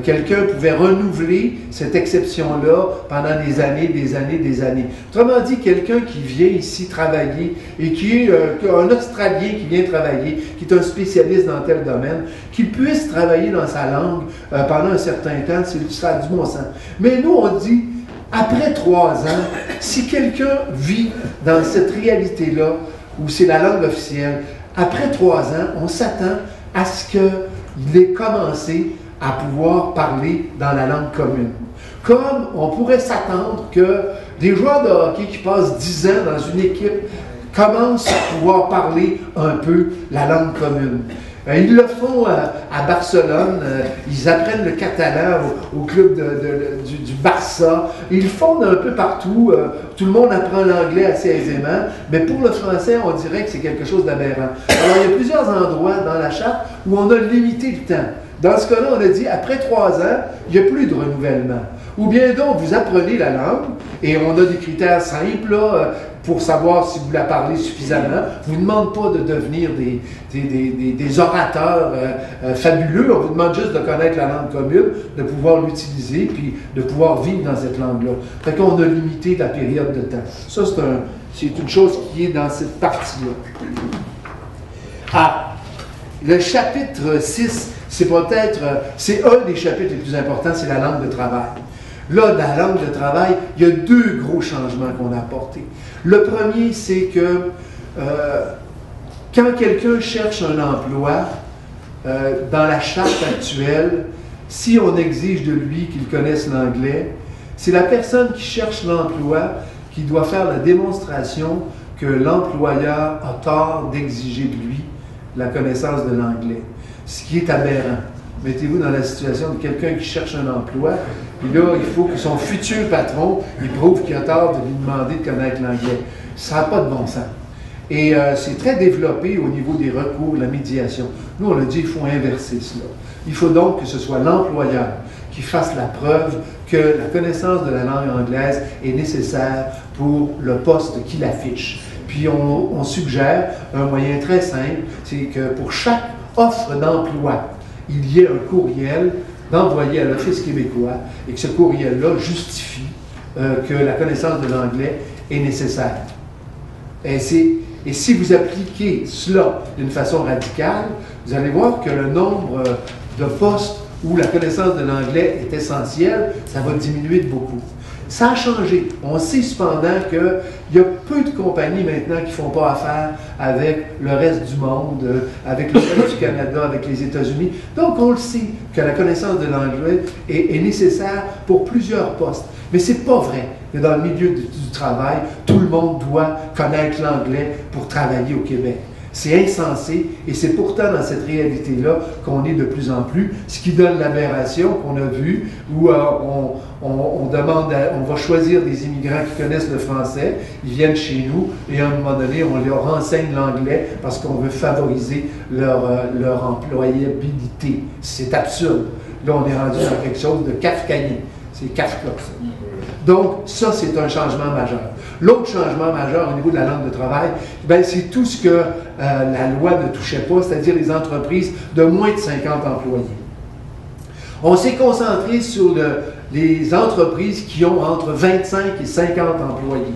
Quelqu'un pouvait renouveler cette exception-là pendant des années, des années, des années. Autrement dit, quelqu'un qui vient ici travailler et qui est un Australien qui vient travailler, qui est un spécialiste dans tel domaine, qu'il puisse travailler dans sa langue pendant un certain temps, ça a du bon sens. Mais nous, on dit, après 3 ans, si quelqu'un vit dans cette réalité-là, où c'est la langue officielle, après 3 ans, on s'attend à ce qu'il ait commencé à pouvoir parler dans la langue commune. Comme on pourrait s'attendre que des joueurs de hockey qui passent 10 ans dans une équipe commencent à pouvoir parler un peu la langue commune. Ils le font à Barcelone, ils apprennent le catalan au club du Barça, ils le font un peu partout, tout le monde apprend l'anglais assez aisément, mais pour le français, on dirait que c'est quelque chose d'aberrant. Alors, il y a plusieurs endroits dans la charte où on a limité le temps. Dans ce cas-là, on a dit, après 3 ans, il n'y a plus de renouvellement. Ou bien donc, vous apprenez la langue, et on a des critères simples là, pour savoir si vous la parlez suffisamment. On ne vous demande pas de devenir des orateurs fabuleux, on vous demande juste de connaître la langue commune, de pouvoir l'utiliser, puis de pouvoir vivre dans cette langue-là. Fait qu'on a limité la période de temps. Ça, c'est une chose qui est dans cette partie-là. Ah, le chapitre 6, c'est un des chapitres les plus importants, c'est la langue de travail. Là, dans la langue de travail, il y a 2 gros changements qu'on a apportés. Le premier, c'est que quand quelqu'un cherche un emploi, dans la charte actuelle, si on exige de lui qu'il connaisse l'anglais, c'est la personne qui cherche l'emploi qui doit faire la démonstration que l'employeur a tort d'exiger de lui la connaissance de l'anglais. Ce qui est aberrant. Mettez-vous dans la situation de quelqu'un qui cherche un emploi, puis là, il faut que son futur patron, il prouve qu'il a tort de lui demander de connaître l'anglais. Ça n'a pas de bon sens. Et c'est très développé au niveau des recours, de la médiation. Nous, on a dit, il faut inverser cela. Il faut donc que ce soit l'employeur qui fasse la preuve que la connaissance de la langue anglaise est nécessaire pour le poste qu'il affiche. Puis on suggère un moyen très simple, c'est que pour chaque offre d'emploi, il y ait un courriel d'envoyer à l'Office québécois et que ce courriel-là justifie que la connaissance de l'anglais est nécessaire. Et si vous appliquez cela d'une façon radicale, vous allez voir que le nombre de postes où la connaissance de l'anglais est essentielle, ça va diminuer de beaucoup. Ça a changé. On sait cependant qu'il y a peu de compagnies maintenant qui ne font pas affaire avec le reste du monde, avec le reste du Canada, avec les États-Unis. Donc, on le sait que la connaissance de l'anglais est nécessaire pour plusieurs postes. Mais ce n'est pas vrai que dans le milieu du travail, tout le monde doit connaître l'anglais pour travailler au Québec. C'est insensé et c'est pourtant dans cette réalité-là qu'on est de plus en plus, ce qui donne l'aberration qu'on a vue où on va choisir des immigrants qui connaissent le français, ils viennent chez nous et à un moment donné, on leur enseigne l'anglais parce qu'on veut favoriser leur employabilité. C'est absurde. Là, on est rendu dans quelque chose de kafkaïen. C'est Kafka, ça. Donc, ça, c'est un changement majeur. L'autre changement majeur au niveau de la langue de travail, c'est tout ce que la loi ne touchait pas, c'est-à-dire les entreprises de moins de 50 employés. On s'est concentré sur les entreprises qui ont entre 25 et 50 employés.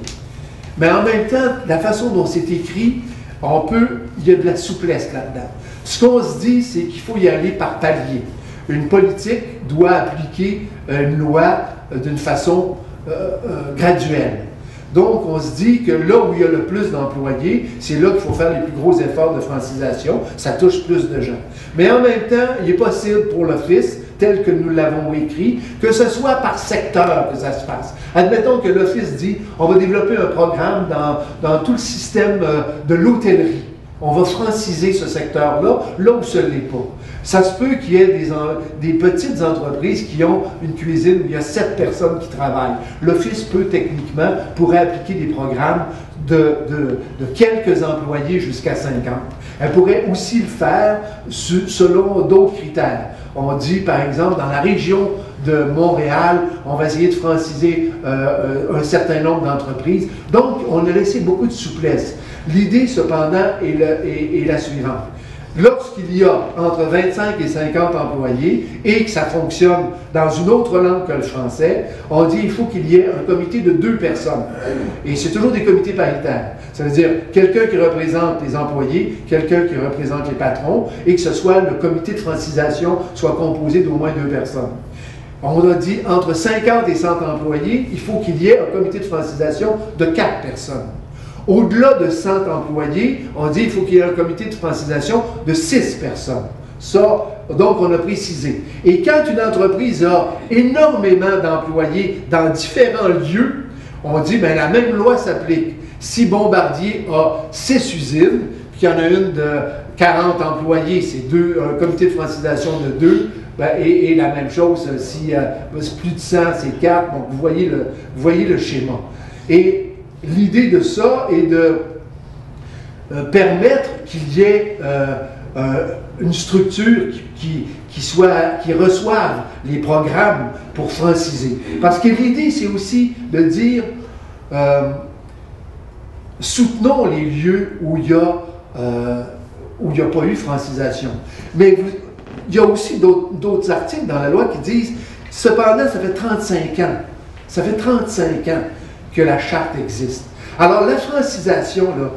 Mais en même temps, la façon dont c'est écrit, il y a de la souplesse là-dedans. Ce qu'on se dit, c'est qu'il faut y aller par palier. Une politique doit appliquer une loi d'une façon graduelle. Donc, on se dit que là où il y a le plus d'employés, c'est là qu'il faut faire les plus gros efforts de francisation. Ça touche plus de gens. Mais en même temps, il est possible pour l'Office, tel que nous l'avons écrit, que ce soit par secteur que ça se passe. Admettons que l'Office dit, on va développer un programme dans tout le système de l'hôtellerie. On va franciser ce secteur-là, là où ce n'est pas. Ça se peut qu'il y ait des petites entreprises qui ont une cuisine où il y a 7 personnes qui travaillent. L'Office pourrait appliquer des programmes de quelques employés jusqu'à 50. Elle pourrait aussi le faire selon d'autres critères. On dit, par exemple, dans la région de Montréal, on va essayer de franciser un certain nombre d'entreprises. Donc, on a laissé beaucoup de souplesse. L'idée, cependant, est la suivante. Lorsqu'il y a entre 25 et 50 employés et que ça fonctionne dans une autre langue que le français, on dit qu'il faut qu'il y ait un comité de 2 personnes. Et c'est toujours des comités paritaires. Ça veut dire quelqu'un qui représente les employés, quelqu'un qui représente les patrons, et que ce soit le comité de francisation soit composé d'au moins 2 personnes. On a dit entre 50 et 100 employés, il faut qu'il y ait un comité de francisation de 4 personnes. Au-delà de 100 employés, on dit qu'il faut qu'il y ait un comité de francisation de 6 personnes. Ça, donc, on a précisé. Et quand une entreprise a énormément d'employés dans différents lieux, on dit, bien, la même loi s'applique. Si Bombardier a 6 usines, puis qu'il y en a une de 40 employés, c'est un comité de francisation de 2, ben, et la même chose, si c'est plus de 100, c'est 4. Donc, vous voyez le schéma. Et l'idée de ça est de permettre qu'il y ait une structure qui reçoive les programmes pour franciser. Parce que l'idée, c'est aussi de dire soutenons les lieux où il n'y a pas eu francisation. Mais il y a aussi d'autres articles dans la loi qui disent cependant, ça fait 35 ans. Ça fait 35 ans que la charte existe. Alors, la francisation, là,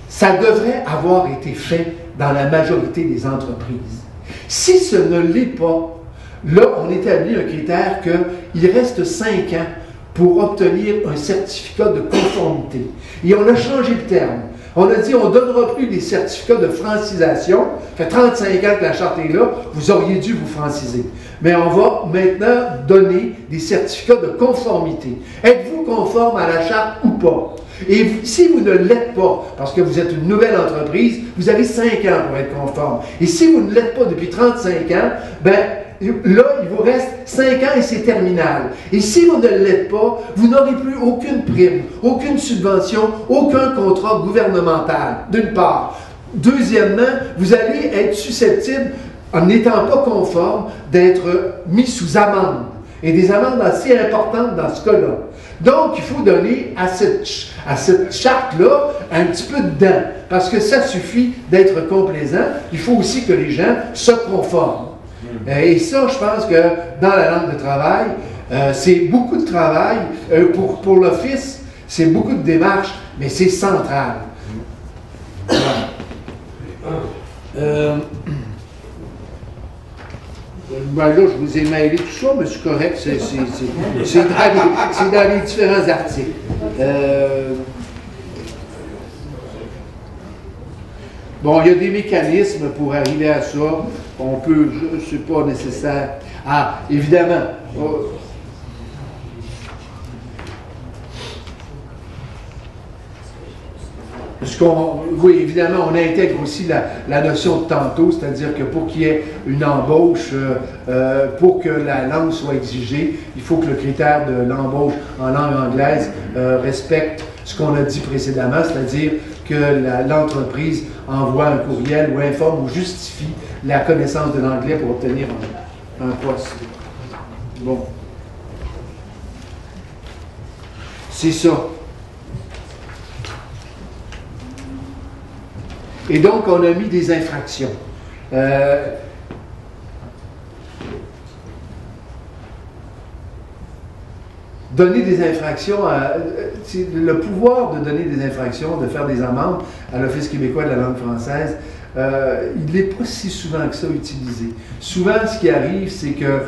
ça devrait avoir été fait dans la majorité des entreprises. Si ce ne l'est pas, là, on établit un critère qu'il reste 5 ans pour obtenir un certificat de conformité. Et on a changé le terme. On a dit, on ne donnera plus des certificats de francisation. Ça fait 35 ans que la charte est là, vous auriez dû vous franciser. Mais on va maintenant donner des certificats de conformité. Êtes-vous conforme à la charte ou pas? Et si vous ne l'êtes pas, parce que vous êtes une nouvelle entreprise, vous avez 5 ans pour être conforme. Et si vous ne l'êtes pas depuis 35 ans, ben là, il vous reste 5 ans et c'est terminal. Et si vous ne l'êtes pas, vous n'aurez plus aucune prime, aucune subvention, aucun contrat gouvernemental, d'une part. Deuxièmement, vous allez être susceptible, en n'étant pas conforme, d'être mis sous amende. Et des amendes assez importantes dans ce cas-là. Donc, il faut donner à cette charte-là un petit peu de dents. Parce que ça suffit d'être complaisant. Il faut aussi que les gens se conforment. Et ça, je pense que dans la langue de travail, c'est beaucoup de travail. Pour l'Office, c'est beaucoup de démarches, mais c'est central. Ben là, je vous ai mêlé tout ça, mais c'est correct, c'est dans les différents articles. Bon, il y a des mécanismes pour arriver à ça. On peut, c'est pas nécessaire. Ah, évidemment. Oui, évidemment, on intègre aussi la notion de tantôt, c'est-à-dire que pour qu'il y ait une embauche, pour que la langue soit exigée, il faut que le critère de l'embauche en langue anglaise respecte ce qu'on a dit précédemment, c'est-à-dire que l'entreprise envoie un courriel ou informe ou justifie la connaissance de l'anglais pour obtenir un poste. Bon. C'est ça. Et donc, on a mis des infractions. Donner des infractions, le pouvoir de donner des infractions, de faire des amendes à l'Office québécois de la langue française, il n'est pas si souvent que ça utilisé. Souvent, ce qui arrive, c'est que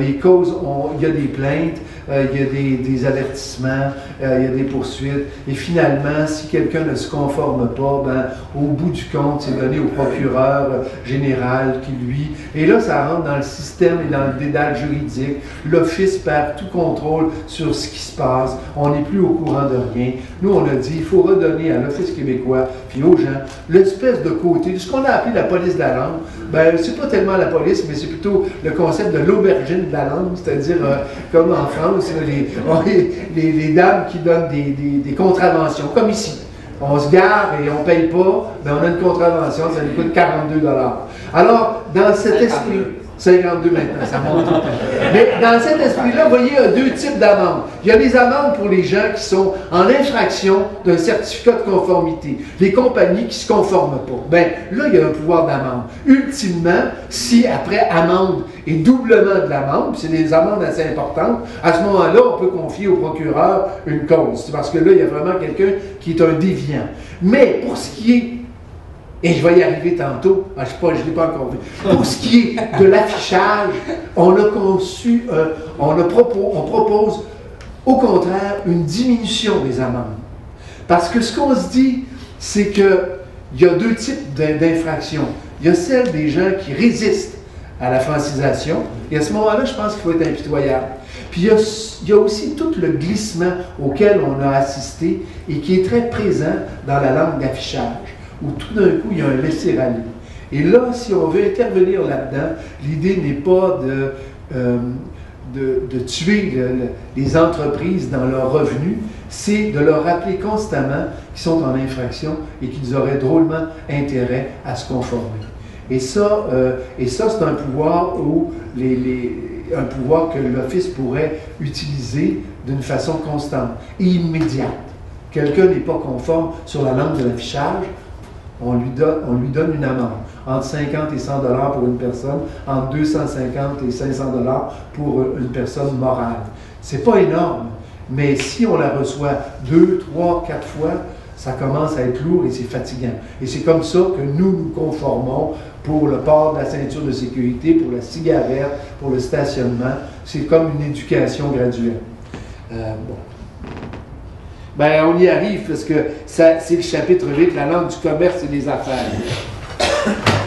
les causes, il y a des plaintes, il y a des avertissements, il y a des poursuites, et finalement, si quelqu'un ne se conforme pas, ben, au bout du compte, c'est donné au procureur général qui, lui, et là, ça rentre dans le système et dans le dédale juridique. L'Office perd tout contrôle sur ce qui se passe. On n'est plus au courant de rien. Nous, on a dit, il faut redonner à l'Office québécois, puis aux gens, l'espèce de côté, ce qu'on a appelé la police de la langue. Ben, c'est pas tellement la police, mais c'est plutôt le concept de l'aubergine de la langue, c'est-à-dire, comme en France, les dames qui donnent des contraventions, comme ici. on se gare et on ne paye pas, ben on a une contravention, ça nous coûte 42 $. Alors, dans cet esprit, 52 maintenant, ça monte tout le temps. Mais dans cet esprit-là, vous voyez, il y a deux types d'amendes. Il y a les amendes pour les gens qui sont en infraction d'un certificat de conformité, les compagnies qui ne se conforment pas. Bien, là, il y a un pouvoir d'amende. Ultimement, si après amende et doublement de l'amende, c'est des amendes assez importantes, à ce moment-là, on peut confier au procureur une cause. Parce que là, il y a vraiment quelqu'un qui est un déviant. Mais pour ce qui est et je vais y arriver tantôt, je ne l'ai pas encore vu. Pour ce qui est de l'affichage, on propose au contraire une diminution des amendes. Parce que ce qu'on se dit, c'est qu'il y a deux types d'infractions. Il y a celle des gens qui résistent à la francisation, et à ce moment-là, je pense qu'il faut être impitoyable. Puis il y a aussi tout le glissement auquel on a assisté et qui est très présent dans la langue d'affichage, où tout d'un coup, il y a un laisser-aller. Et là, si on veut intervenir là-dedans, l'idée n'est pas de tuer les entreprises dans leurs revenus, c'est de leur rappeler constamment qu'ils sont en infraction et qu'ils auraient drôlement intérêt à se conformer. Et ça c'est un pouvoir un pouvoir que l'Office pourrait utiliser d'une façon constante et immédiate. Quelqu'un n'est pas conforme sur la langue de l'affichage, on lui donne une amende, entre 50 et 100 $ pour une personne, entre 250 et 500 $ pour une personne morale. C'est pas énorme, mais si on la reçoit 2, 3, 4 fois, ça commence à être lourd et c'est fatigant. Et c'est comme ça que nous nous conformons pour le port de la ceinture de sécurité, pour la cigarette, pour le stationnement. C'est comme une éducation graduelle. Ben, on y arrive parce que c'est le chapitre 8, la langue du commerce et des affaires.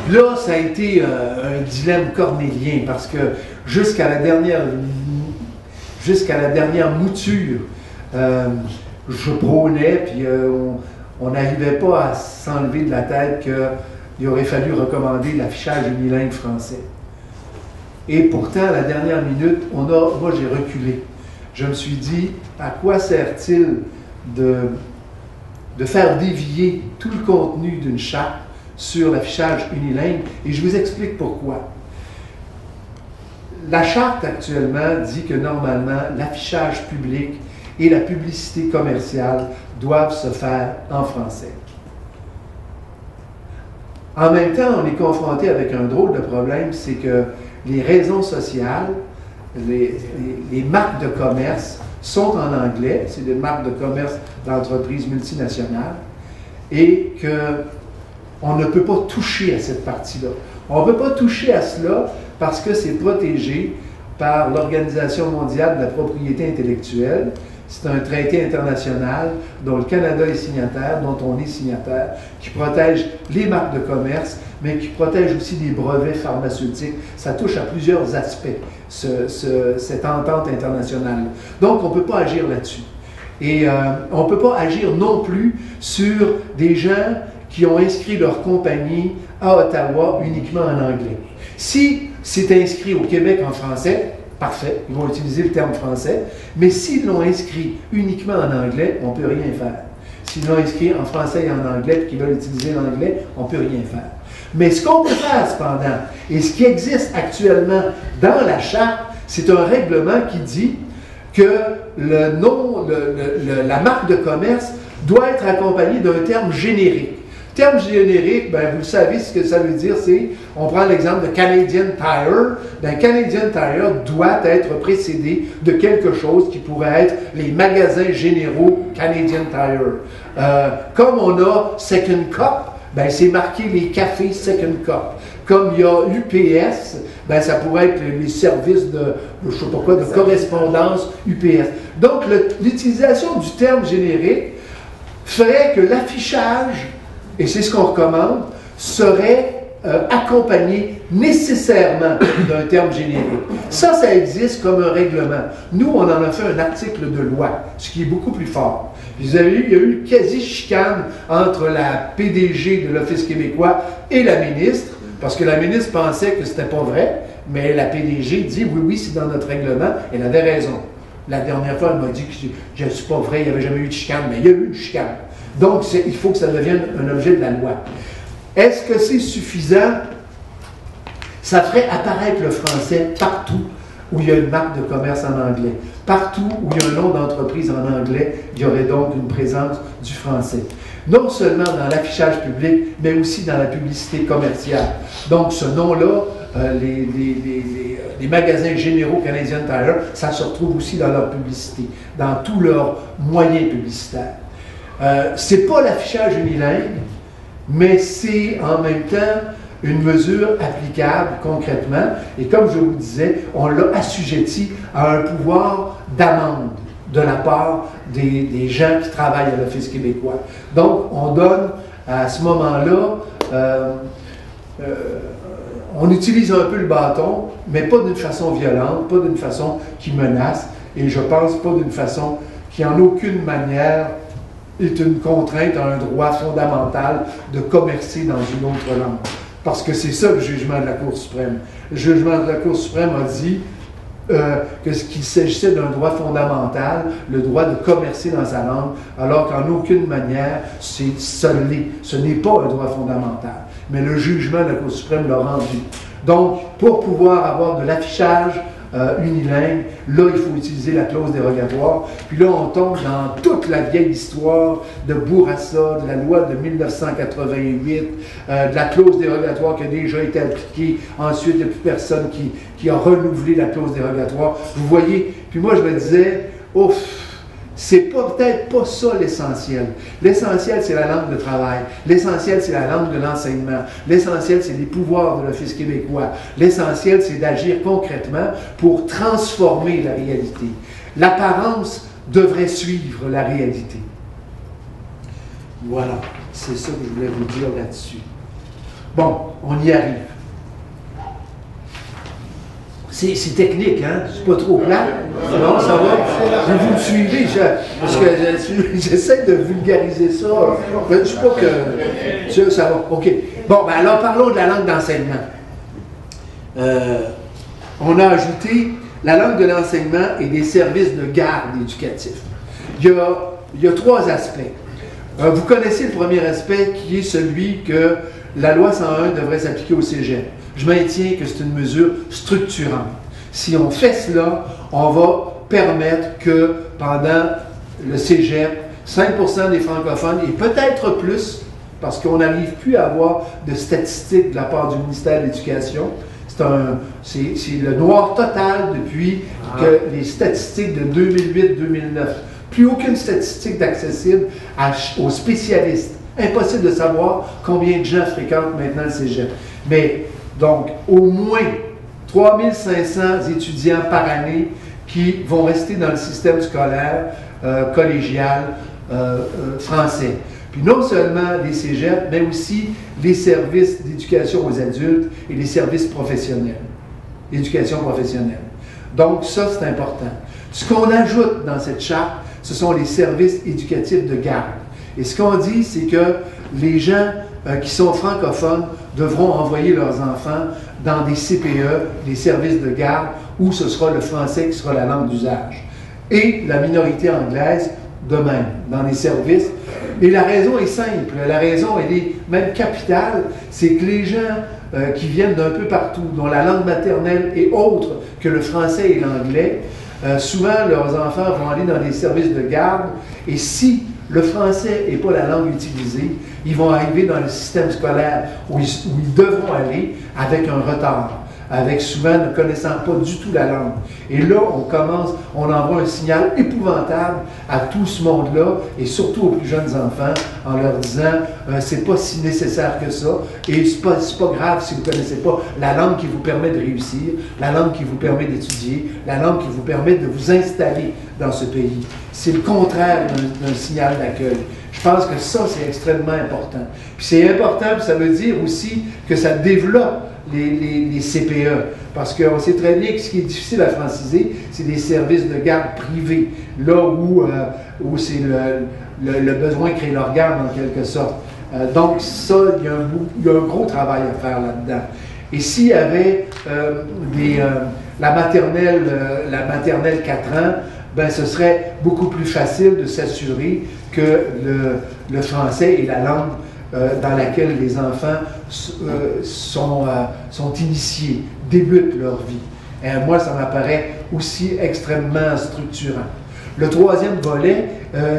Là, ça a été un dilemme cornélien parce que jusqu'à la dernière mouture, je prônais, puis on n'arrivait pas à s'enlever de la tête qu'il aurait fallu recommander l'affichage unilingue français. Et pourtant, à la dernière minute, moi j'ai reculé. Je me suis dit, à quoi sert-il de faire dévier tout le contenu d'une charte sur l'affichage unilingue, et je vous explique pourquoi. La charte actuellement dit que normalement l'affichage public et la publicité commerciale doivent se faire en français. En même temps, on est confronté avec un drôle de problème, c'est que les raisons sociales, les marques de commerce sont en anglais, c'est des marques de commerce d'entreprises multinationales, et qu'on ne peut pas toucher à cette partie-là. On ne peut pas toucher à cela parce que c'est protégé par l'Organisation mondiale de la propriété intellectuelle. C'est un traité international dont le Canada est signataire, dont on est signataire, qui protège les marques de commerce, mais qui protège aussi des brevets pharmaceutiques. Ça touche à plusieurs aspects, cette entente internationale. Donc, on ne peut pas agir là-dessus. Et on ne peut pas agir non plus sur des gens qui ont inscrit leur compagnie à Ottawa uniquement en anglais. Si c'est inscrit au Québec en français, parfait, ils vont utiliser le terme français, mais s'ils l'ont inscrit uniquement en anglais, on ne peut rien faire. S'ils l'ont inscrit en français et en anglais et qu'ils veulent utiliser l'anglais, on ne peut rien faire. Mais ce qu'on peut faire cependant, et ce qui existe actuellement dans la charte, c'est un règlement qui dit que la marque de commerce doit être accompagnée d'un terme générique. Terme générique, ben, vous le savez ce que ça veut dire, c'est, on prend l'exemple de Canadian Tire. Ben, Canadian Tire doit être précédé de quelque chose qui pourrait être les magasins généraux Canadian Tire. Comme on a Second Cup, ben, c'est marqué les cafés Second Cup. Comme il y a UPS, ben, ça pourrait être les services de, je sais pas quoi, de correspondance UPS. Donc, l'utilisation du terme générique ferait que l'affichage, et c'est ce qu'on recommande, serait accompagné nécessairement d'un terme générique. Ça existe comme un règlement. Nous, on en a fait un article de loi, ce qui est beaucoup plus fort. Il y a eu quasi-chicane entre la PDG de l'Office québécois et la ministre, parce que la ministre pensait que c'était pas vrai, mais la PDG dit « oui, c'est dans notre règlement », elle avait raison. La dernière fois, elle m'a dit que je ne suis pas vrai, il n'y avait jamais eu de chicane, mais il y a eu une chicane. Donc, il faut que ça devienne un objet de la loi. Est-ce que c'est suffisant? Ça ferait apparaître le français partout où il y a une marque de commerce en anglais. Partout où il y a un nom d'entreprise en anglais, il y aurait donc une présence du français. Non seulement dans l'affichage public, mais aussi dans la publicité commerciale. Donc, ce nom-là, les magasins généraux Canadian Tire, ça se retrouve aussi dans leur publicité, dans tous leurs moyens publicitaires. C'est pas l'affichage unilingue, mais c'est en même temps une mesure applicable concrètement. Et comme je vous disais, on l'a assujetti à un pouvoir d'amende de la part des gens qui travaillent à l'Office québécois. Donc, on donne à ce moment-là, on utilise un peu le bâton, mais pas d'une façon violente, pas d'une façon qui menace, et je pense pas d'une façon qui en aucune manière est une contrainte à un droit fondamental de commercer dans une autre langue. Parce que c'est ça le jugement de la Cour suprême. Le jugement de la Cour suprême a dit qu'il s'agissait d'un droit fondamental, le droit de commercer dans sa langue, alors qu'en aucune manière ce n'est pas un droit fondamental. Mais le jugement de la Cour suprême l'a rendu. Donc, pour pouvoir avoir de l'affichage unilingue, là, il faut utiliser la clause dérogatoire. Puis là, on tombe dans toute la vieille histoire de Bourassa, de la loi de 1988, de la clause dérogatoire qui a déjà été appliquée. Ensuite, il n'y a plus personne qui a renouvelé la clause dérogatoire. Vous voyez, puis moi, je me disais, ouf, c'est peut-être pas ça l'essentiel. L'essentiel, c'est la langue de travail. L'essentiel, c'est la langue de l'enseignement. L'essentiel, c'est les pouvoirs de l'Office québécois. L'essentiel, c'est d'agir concrètement pour transformer la réalité. L'apparence devrait suivre la réalité. Voilà, c'est ça que je voulais vous dire là-dessus. Bon, on y arrive. C'est technique, hein? C'est pas trop plat. Non, ça va. Vous me suivez, parce que j'essaie de vulgariser ça. Je ne sais pas que... Ça va. OK. Bon, ben alors parlons de la langue d'enseignement. On a ajouté la langue de l'enseignement et des services de garde éducatifs. Il y a trois aspects. Vous connaissez le premier aspect qui est celui que la loi 101 devrait s'appliquer au cégep. Je maintiens que c'est une mesure structurante. Si on fait cela, on va permettre que pendant le cégep, 5% des francophones, et peut-être plus, parce qu'on n'arrive plus à avoir de statistiques de la part du ministère de l'Éducation, c'est le noir total depuis que les statistiques de 2008-2009. Plus aucune statistique d'accessible aux spécialistes. Impossible de savoir combien de gens fréquentent maintenant le cégep. Mais donc, au moins 3500 étudiants par année qui vont rester dans le système scolaire collégial français. Puis non seulement les cégeps, mais aussi les services d'éducation aux adultes et les services professionnels, éducation professionnelle. Donc ça, c'est important. Ce qu'on ajoute dans cette charte, ce sont les services éducatifs de garde. Et ce qu'on dit, c'est que les gens qui sont francophones devront envoyer leurs enfants dans des CPE, des services de garde, où ce sera le français qui sera la langue d'usage. Et la minorité anglaise, de même, dans les services. Et la raison est simple, la raison, elle est même capitale, c'est que les gens qui viennent d'un peu partout, dont la langue maternelle est autre que le français et l'anglais, souvent leurs enfants vont aller dans des services de garde, et si le français n'est pas la langue utilisée, ils vont arriver dans le système scolaire où ils devront aller avec un retard, avec souvent ne connaissant pas du tout la langue. Et là, on envoie un signal épouvantable à tout ce monde-là, et surtout aux plus jeunes enfants, en leur disant c'est pas si nécessaire que ça, et c'est pas grave si vous ne connaissez pas la langue qui vous permet de réussir, la langue qui vous permet d'étudier, la langue qui vous permet de vous installer dans ce pays. C'est le contraire d'un signal d'accueil. Je pense que ça, c'est extrêmement important. Puis c'est important, puis ça veut dire aussi que ça développe les CPE. Parce qu'on sait très bien que ce qui est difficile à franciser, c'est des services de garde privés, là où c'est le besoin crée l'organe en quelque sorte. Donc ça, il y a un gros travail à faire là-dedans. Et s'il y avait la maternelle 4 ans, ben, ce serait beaucoup plus facile de s'assurer que le français est la langue dans laquelle les enfants sont initiés, débutent leur vie. Et moi, ça m'apparaît aussi extrêmement structurant. Le troisième volet,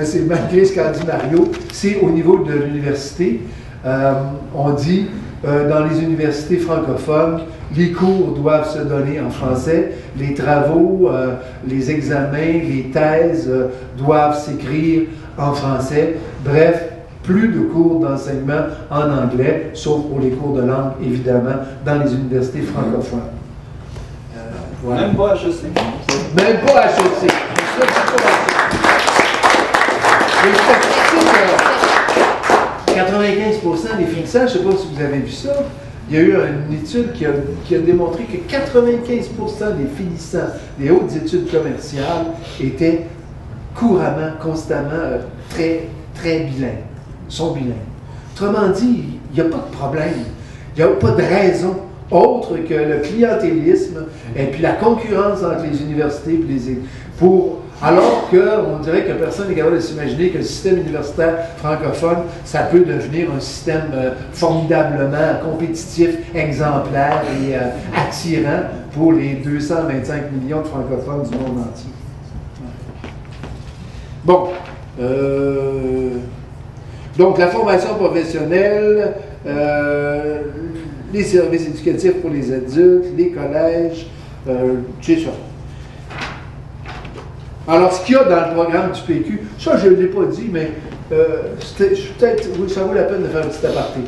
c'est malgré ce qu'a dit Mario, c'est au niveau de l'université. On dit, dans les universités francophones, les cours doivent se donner en français, les travaux, les examens, les thèses doivent s'écrire en français. Bref, plus de cours d'enseignement en anglais, sauf pour les cours de langue, évidemment, dans les universités francophones. Voilà. Même pas HEC. Même pas HEC. Les statistiques, 95% des finissages, je ne sais pas si vous avez vu ça, il y a eu une étude qui a démontré que 95% des finissants des hautes études commerciales étaient couramment, constamment, très, très bilingues, sont bilingues. Autrement dit, il n'y a pas de problème, il n'y a pas de raison autre que le clientélisme et puis la concurrence entre les universités alors qu'on dirait que personne n'est capable de s'imaginer que le système universitaire francophone, ça peut devenir un système formidablement compétitif, exemplaire et attirant pour les 225 millions de francophones du monde entier. Bon. Donc, la formation professionnelle, les services éducatifs pour les adultes, les collèges, c'est ça. Alors, ce qu'il y a dans le programme du PQ, ça, je ne l'ai pas dit, mais peut-être, ça vaut la peine de faire un petit aparté.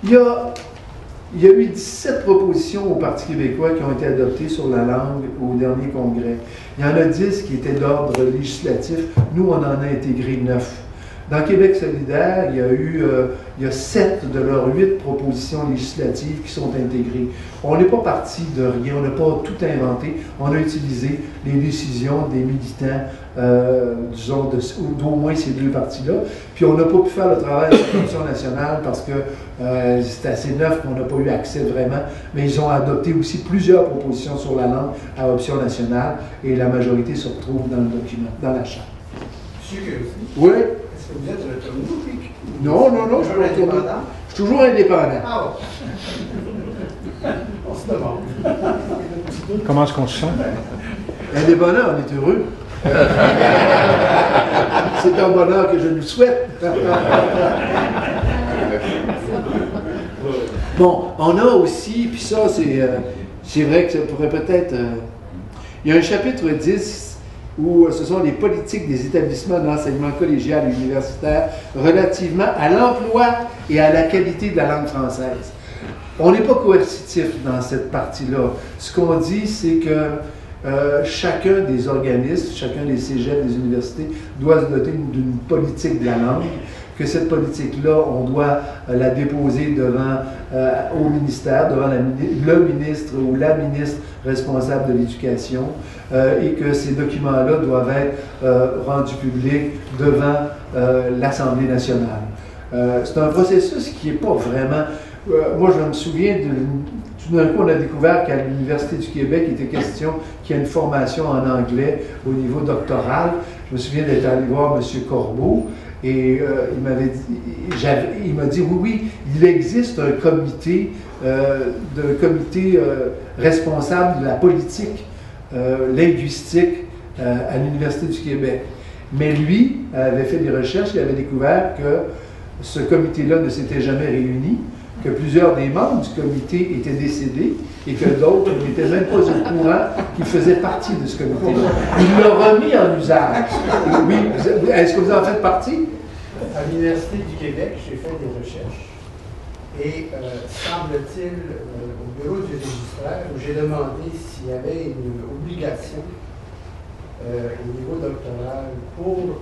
Il y a eu 17 propositions au Parti québécois qui ont été adoptées sur la langue au dernier congrès. Il y en a 10 qui étaient d'ordre législatif. Nous, on en a intégré 9. Dans Québec solidaire, il y a 7 de leurs 8 propositions législatives qui sont intégrées. On n'est pas parti de rien, on n'a pas tout inventé. On a utilisé les décisions des militants, disons, d'au moins ces deux partis-là. Puis on n'a pas pu faire le travail de la Commission nationale parce que c'est assez neuf qu'on n'a pas eu accès vraiment. Mais ils ont adopté aussi plusieurs propositions sur la langue à option nationale et la majorité se retrouve dans le document, dans la charte. Monsieur Curzi? Oui. Vous êtes retourné, puis... Non, je suis indépendant. Je suis toujours indépendant. Ah bon. On se demande. Comment est-ce qu'on se sent? Indépendant, on est heureux. C'est un bonheur que je nous souhaite. Bon, on a aussi, puis ça, c'est vrai que ça pourrait peut-être... il y a un chapitre 10 où ce sont les politiques des établissements d'enseignement collégial et universitaire relativement à l'emploi et à la qualité de la langue française. On n'est pas coercitif dans cette partie-là. Ce qu'on dit, c'est que chacun des organismes, chacun des cégeps, des universités, doit se doter d'une politique de la langue, que cette politique-là, on doit la déposer devant, au ministère, devant le ministre ou la ministre responsable de l'éducation, et que ces documents-là doivent être rendus publics devant l'Assemblée nationale. C'est un processus qui n'est pas vraiment... moi, je me souviens, tout d'un coup, on a découvert qu'à l'Université du Québec, il était question qu'il y ait une formation en anglais au niveau doctoral. Je me souviens d'être allé voir M. Corbeau, et il m'a dit, oui, il existe un comité, responsable de la politique linguistique à l'Université du Québec. Mais lui avait fait des recherches, il avait découvert que ce comité-là ne s'était jamais réuni, que plusieurs des membres du comité étaient décédés et que d'autres n'étaient même pas au courant qu'ils faisaient partie de ce comité-là. Il l'a remis en usage. Oui, est-ce que vous en faites partie? À l'Université du Québec, j'ai fait des recherches. Et semble-t-il, au bureau du registraire, j'ai demandé s'il y avait une obligation au niveau doctoral pour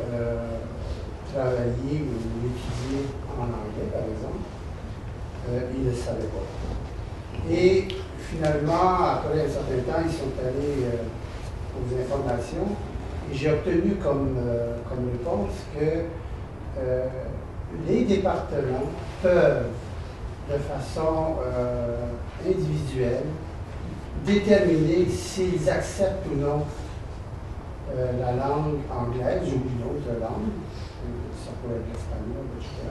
travailler ou étudier en anglais, par exemple. Ils ne savaient pas. Et finalement, après un certain temps, ils sont allés aux informations et j'ai obtenu comme réponse que les départements peuvent, de façon individuelle, déterminer s'ils acceptent ou non la langue anglaise ou une autre langue, ça pourrait être l'espagnol, etc.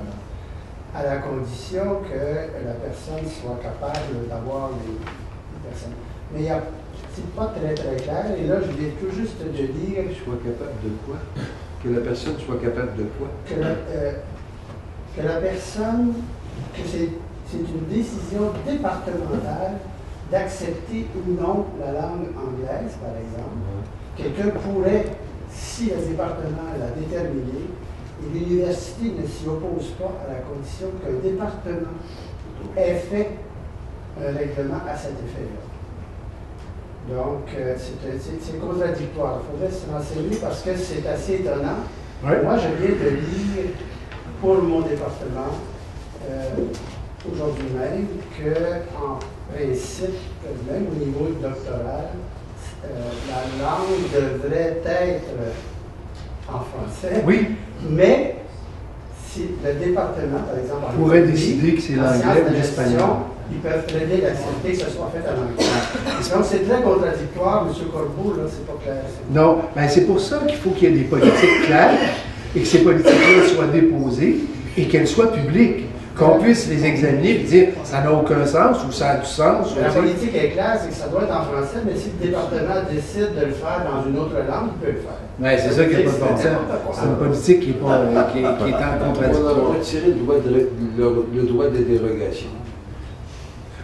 À la condition que la personne soit capable d'avoir les personnes. Mais c'est pas très très clair, et là je viens tout juste de dire... Soit capable de quoi? Que la personne soit capable de quoi? Que la personne, que c'est une décision départementale d'accepter ou non la langue anglaise, par exemple. Quelqu'un pourrait, si le département l'a déterminé, et l'université ne s'y oppose pas à la condition qu'un département ait fait un règlement à cet effet-là. Donc, c'est contradictoire. Il faudrait se renseigner parce que c'est assez étonnant. Ouais. Moi, je viens de lire pour mon département, aujourd'hui même, qu'en principe, même au niveau doctoral, la langue devrait être en français. Oui. Mais si le département, par exemple, pourrait décider que c'est en l'anglais sciences ou de l'espagnol. gestion, ils peuvent plaider d'accepter que ce soit fait en anglais. Donc c'est très contradictoire, M. Corbeau, là, c'est pas clair. Non, ben c'est pour ça qu'il faut qu'il y ait des politiques claires et que ces politiques-là soient déposées et qu'elles soient publiques. Qu'on puisse les examiner et dire ça n'a aucun sens ou ça a du sens. La politique est claire, c'est que ça doit être en français, mais si le département décide de le faire dans une autre langue, il peut le faire. Oui, c'est ça qui n'est pas de bon sens. C'est une politique qui est en contradiction. On va retirer le droit de dérogation.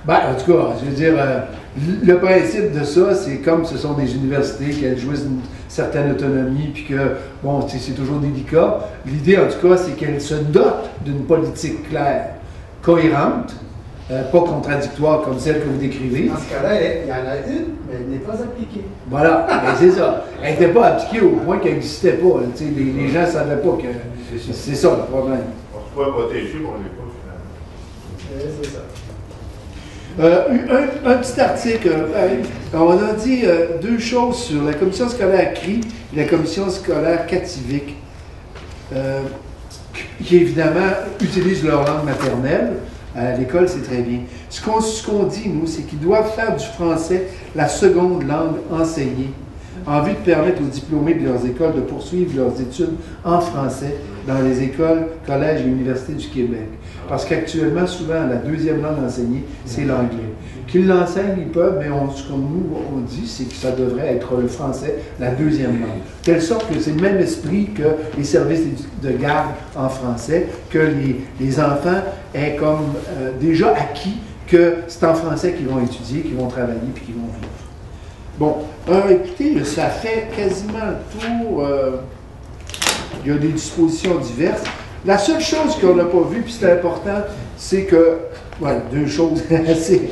Ben, en tout cas, je veux dire, le principe de ça, c'est comme ce sont des universités qui jouissent d'une certaine autonomie, puis que, bon, c'est toujours délicat. L'idée, en tout cas, c'est qu'elles se dotent d'une politique claire, cohérente, pas contradictoire comme celle que vous décrivez. Dans ce cas-là, il y en a une, mais elle n'est pas appliquée. Voilà, ben, c'est ça. Elle n'était pas appliquée au point qu'elle n'existait pas. Les gens ne savaient pas que c'est ça le problème. On se pourrait protéger, mais on n'est pas finalement. C'est ça. Un petit article. On a dit deux choses sur la commission scolaire CRI et la commission scolaire Cativic, qui évidemment utilisent leur langue maternelle. À l'école, c'est très bien. Ce qu'on dit, nous, c'est qu'ils doivent faire du français la seconde langue enseignée, en vue de permettre aux diplômés de leurs écoles de poursuivre leurs études en français dans les écoles, collèges et universités du Québec. Parce qu'actuellement, souvent, la deuxième langue enseignée, c'est l'anglais. Qu'ils l'enseignent, ils peuvent, mais ce qu'on nous dit, c'est que ça devrait être le français, la deuxième langue. De telle sorte que c'est le même esprit que les services de garde en français, que les enfants aient comme déjà acquis que c'est en français qu'ils vont étudier, qu'ils vont travailler puis qu'ils vont vivre. Bon, écoutez, ça fait quasiment le tour. Il y a des dispositions diverses. La seule chose qu'on n'a pas vue, puis c'est important, c'est que, voilà, deux choses assez.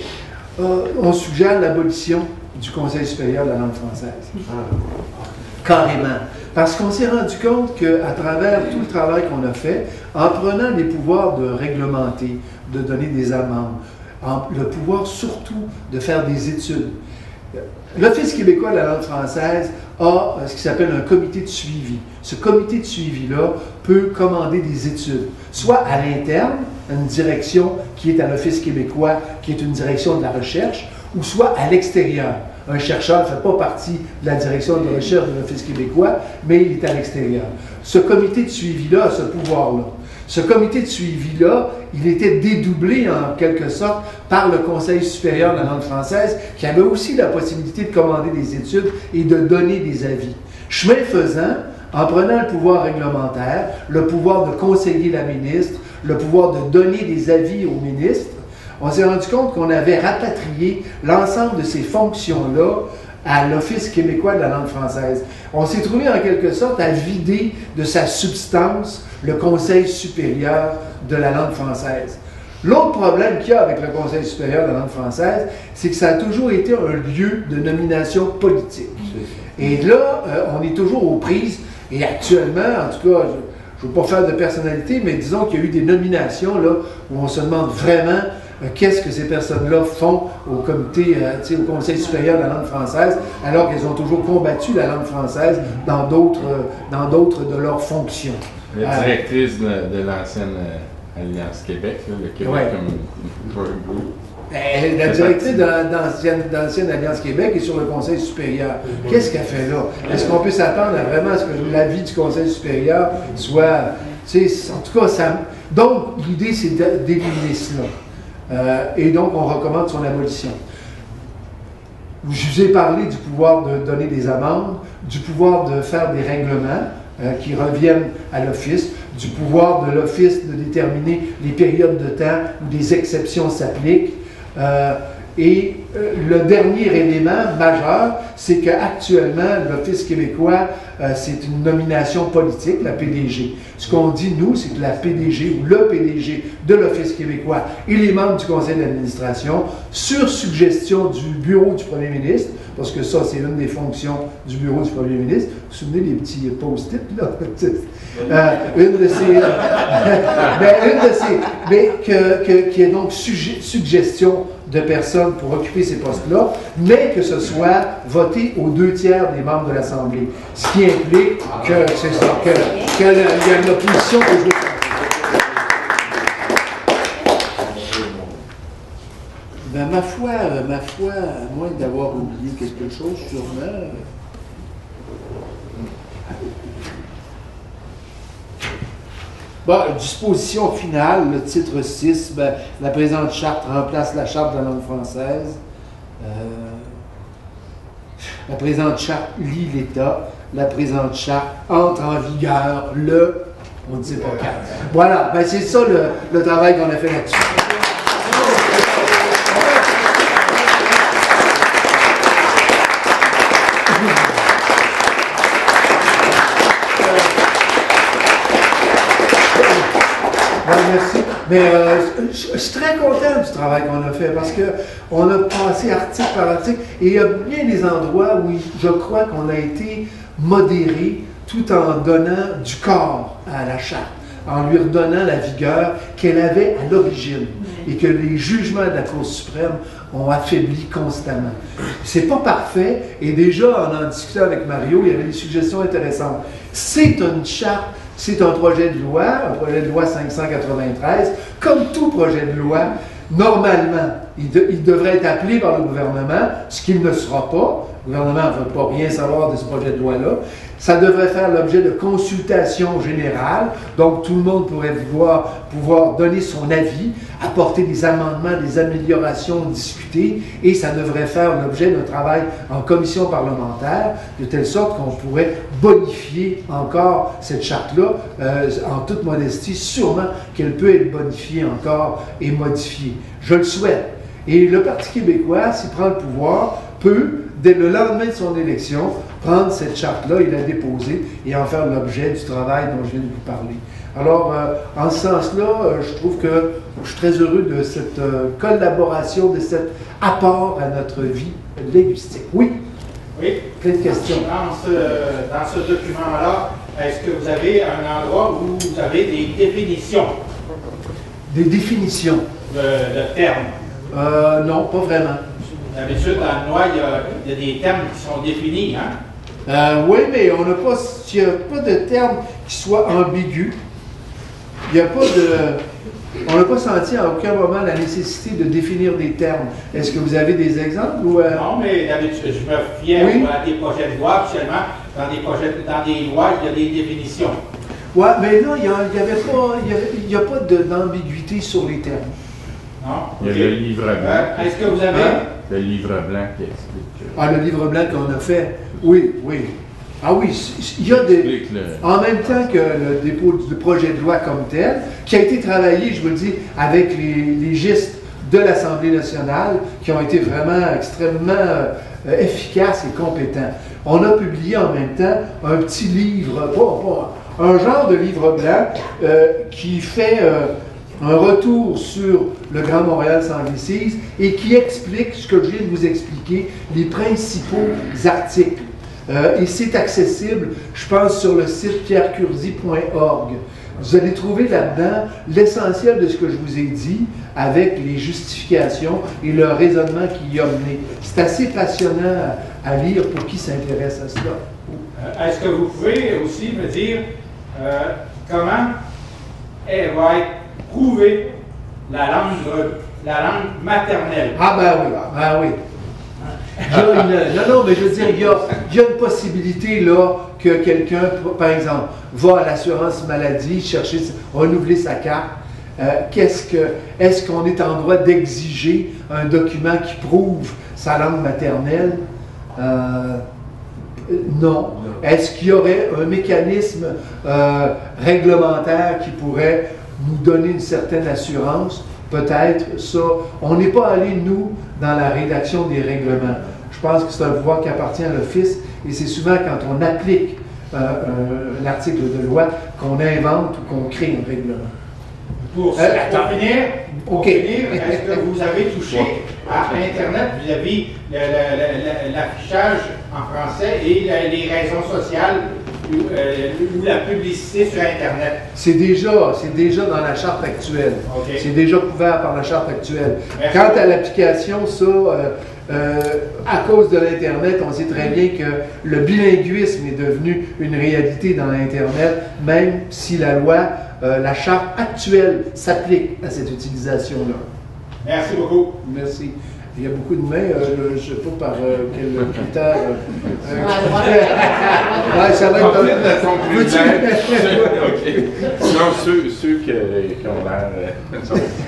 On suggère l'abolition du Conseil supérieur de la langue française. Carrément. Parce qu'on s'est rendu compte qu'à travers tout le travail qu'on a fait, en prenant les pouvoirs de réglementer, de donner des amendes, le pouvoir surtout de faire des études, l'Office québécois de la langue française a ce qui s'appelle un comité de suivi. Ce comité de suivi-là peut commander des études, soit à l'interne, une direction qui est à l'Office québécois, qui est une direction de la recherche, ou soit à l'extérieur. Un chercheur ne fait pas partie de la direction de recherche de l'Office québécois, mais il est à l'extérieur. Ce comité de suivi-là a ce pouvoir-là. Ce comité de suivi-là, il était dédoublé en quelque sorte par le Conseil supérieur de la langue française, qui avait aussi la possibilité de commander des études et de donner des avis. Chemin faisant, en prenant le pouvoir réglementaire, le pouvoir de conseiller la ministre, le pouvoir de donner des avis au ministre, on s'est rendu compte qu'on avait rapatrié l'ensemble de ces fonctions-là à l'Office québécois de la langue française. On s'est trouvé en quelque sorte à vider de sa substance le Conseil supérieur de la langue française. L'autre problème qu'il y a avec le Conseil supérieur de la langue française, c'est que ça a toujours été un lieu de nomination politique. Et là, on est toujours aux prises, et actuellement, en tout cas, je ne veux pas faire de personnalité, mais disons qu'il y a eu des nominations là, où on se demande vraiment qu'est-ce que ces personnes-là font au comité, au Conseil supérieur de la langue française, alors qu'elles ont toujours combattu la langue française dans d'autres de leurs fonctions. La directrice de l'ancienne Alliance Québec, là, le Québec comme groupe. La directrice de l'ancienne Alliance Québec est sur le Conseil supérieur. Qu'est-ce qu'elle fait là? Est-ce qu'on peut s'attendre à vraiment ce que l'avis du Conseil supérieur soit En tout cas, donc l'idée c'est d'éliminer cela. Et donc on recommande son abolition. Je vous ai parlé du pouvoir de donner des amendes, du pouvoir de faire des règlements qui reviennent à l'Office, du pouvoir de l'Office de déterminer les périodes de temps où des exceptions s'appliquent. Et le dernier élément majeur, c'est qu'actuellement, l'Office québécois, c'est une nomination politique, la PDG. Ce qu'on dit, nous, c'est que la PDG ou le PDG de l'Office québécois et les membres du conseil d'administration, sur suggestion du bureau du premier ministre, parce que ça, c'est une des fonctions du bureau du premier ministre. Vous vous souvenez des petits post-it, là? Une de ces... mais qui est donc suggestion de personnes pour occuper ces postes-là, mais que ce soit voté aux 2/3 des membres de l'Assemblée. Ce qui implique que c'est ça, qu'il y a une opposition que je veux faire. Ben, ma foi, à moins d'avoir oublié quelque chose, sûrement. Bon, disposition finale, le titre 6, ben, la présente charte remplace la charte de la langue française. La présente charte lie l'État. La présente charte entre en vigueur on ne sait pas quand. Voilà, ben, c'est ça le travail qu'on a fait là-dessus. Merci. Mais je suis très content du travail qu'on a fait parce qu'on a passé article par article et il y a bien des endroits où je crois qu'on a été modéré tout en donnant du corps à la charte, en lui redonnant la vigueur qu'elle avait à l'origine et que les jugements de la Cour suprême ont affaibli constamment. C'est pas parfait et déjà en discutant avec Mario, il y avait des suggestions intéressantes. C'est une charte. C'est un projet de loi 593. Comme tout projet de loi, normalement, il devrait être appelé par le gouvernement, ce qu'il ne sera pas. Le gouvernement ne veut pas rien savoir de ce projet de loi-là. Ça devrait faire l'objet de consultations générales, donc tout le monde pourrait pouvoir donner son avis, apporter des amendements, des améliorations, discuter, et ça devrait faire l'objet d'un travail en commission parlementaire, de telle sorte qu'on pourrait bonifier encore cette charte-là, en toute modestie, sûrement qu'elle peut être bonifiée encore et modifiée. Je le souhaite. Et le Parti québécois, s'il prend le pouvoir, peut, dès le lendemain de son élection, prendre cette charte-là et la déposer et en faire l'objet du travail dont je viens de vous parler. Alors, en ce sens-là, je trouve que je suis très heureux de cette collaboration, de cet apport à notre vie linguistique. Oui? Oui. Plein de questions. Dans ce document-là, est-ce que vous avez un endroit où vous avez des définitions? Des définitions? De termes? Non, pas vraiment. D'habitude, dans la loi, il y a des termes qui sont définis, hein? Oui, mais il n'y a pas de terme qui soit ambigu. On n'a pas senti à aucun moment la nécessité de définir des termes. Est-ce que vous avez des exemples? Ou, Non, mais d'habitude, je me fiais à des projets de loi. Actuellement, dans des lois, il y a des définitions. Oui, mais là, il n'y a pas d'ambiguïté sur les termes. Non? Il y a le livre blanc. Est-ce que vous avez... Le livre blanc qui explique. Le livre blanc qu'on a fait. Oui, oui. Ah oui, il y a des... En même temps que le dépôt du projet de loi comme tel, qui a été travaillé, je vous le dis, avec les légistes de l'Assemblée nationale, qui ont été vraiment extrêmement efficaces et compétents. On a publié en même temps un petit livre, un genre de livre blanc qui fait... un retour sur le Grand Montréal sans anglicisme et qui explique ce que je viens de vous expliquer, les principaux articles. Et c'est accessible, je pense, sur le site pierrecurzi.org. Vous allez trouver là-dedans l'essentiel de ce que je vous ai dit avec les justifications et le raisonnement qui y a mené. C'est assez passionnant à lire pour qui s'intéresse à cela. Est-ce que vous pouvez aussi me dire comment elle va être prouvée la langue maternelle? Ah ben oui, ben oui. Non, mais je veux dire, il y a une possibilité là que quelqu'un, par exemple, va à l'assurance maladie chercher, renouveler sa carte. Est-ce qu'on est en droit d'exiger un document qui prouve sa langue maternelle? Non. Est-ce qu'il y aurait un mécanisme réglementaire qui pourrait nous donner une certaine assurance? Peut-être ça. On n'est pas allé, nous, dans la rédaction des règlements. Je pense que c'est un pouvoir qui appartient à l'Office et c'est souvent quand on applique un article de loi qu'on invente ou qu'on crée un règlement. Pour finir, est-ce que vous avez touché à Internet vis-à-vis l'affichage en français et les raisons sociales ou la publicité sur Internet? C'est déjà dans la charte actuelle. Okay. C'est déjà couvert par la charte actuelle. Merci. Quant à l'application, ça, à cause de l'Internet, on sait très bien que le bilinguisme est devenu une réalité dans l'Internet, même si la loi, la charte actuelle s'applique à cette utilisation-là. Merci beaucoup. Merci. Il y a beaucoup de mains, je ne sais pas par quel critère. Ouais, ça va être complète de ton privilège. OK. Sinon, ceux qui ont l'air.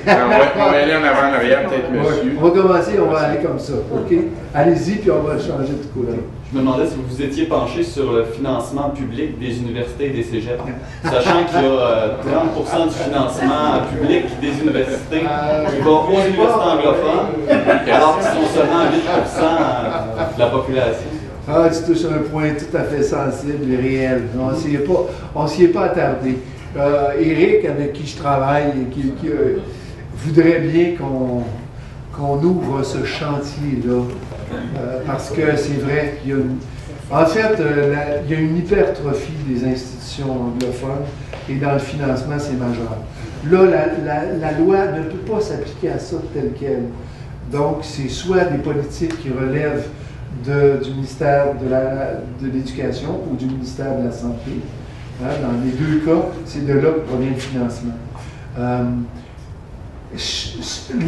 On va aller en avant, en arrière, peut-être monsieur. On va commencer, on va aller comme ça. OK? Allez-y, puis on va changer de couleur. Je me demandais si vous vous étiez penché sur le financement public des universités et des cégeps, sachant qu'il y a 30% du financement public des universités qui va aux universités anglophones, alors qu'ils sont seulement 8% de la population. Ah, tu touches un point tout à fait sensible et réel. On s'y est pas attardé. Éric, avec qui je travaille, et qui voudrait bien qu'on ouvre ce chantier-là. Parce que c'est vrai qu'il y a il y a une hypertrophie des institutions anglophones et dans le financement, c'est majeur. Là, la loi ne peut pas s'appliquer à ça tel quel. Donc, c'est soit des politiques qui relèvent du ministère de l'Éducation ou du ministère de la Santé. Hein, dans les deux cas, c'est de là que provient le financement.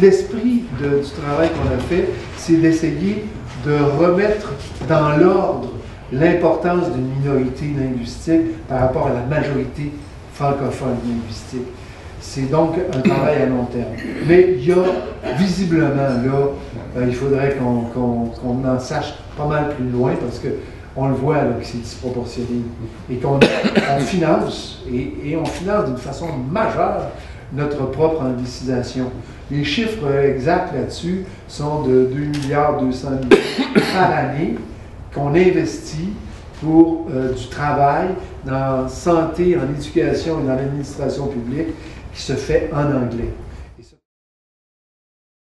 L'esprit du travail qu'on a fait, c'est d'essayer de remettre dans l'ordre l'importance d'une minorité linguistique par rapport à la majorité francophone linguistique. C'est donc un travail à long terme. Mais il y a visiblement, là, il faudrait qu'on en sache pas mal plus loin parce qu'on le voit là, que c'est disproportionné et qu'on finance, et on finance d'une façon majeure notre propre anglicisation. Les chiffres exacts là-dessus sont de 2,2 milliards par année qu'on investit pour du travail dans santé, en éducation et dans l'administration publique qui se fait en anglais.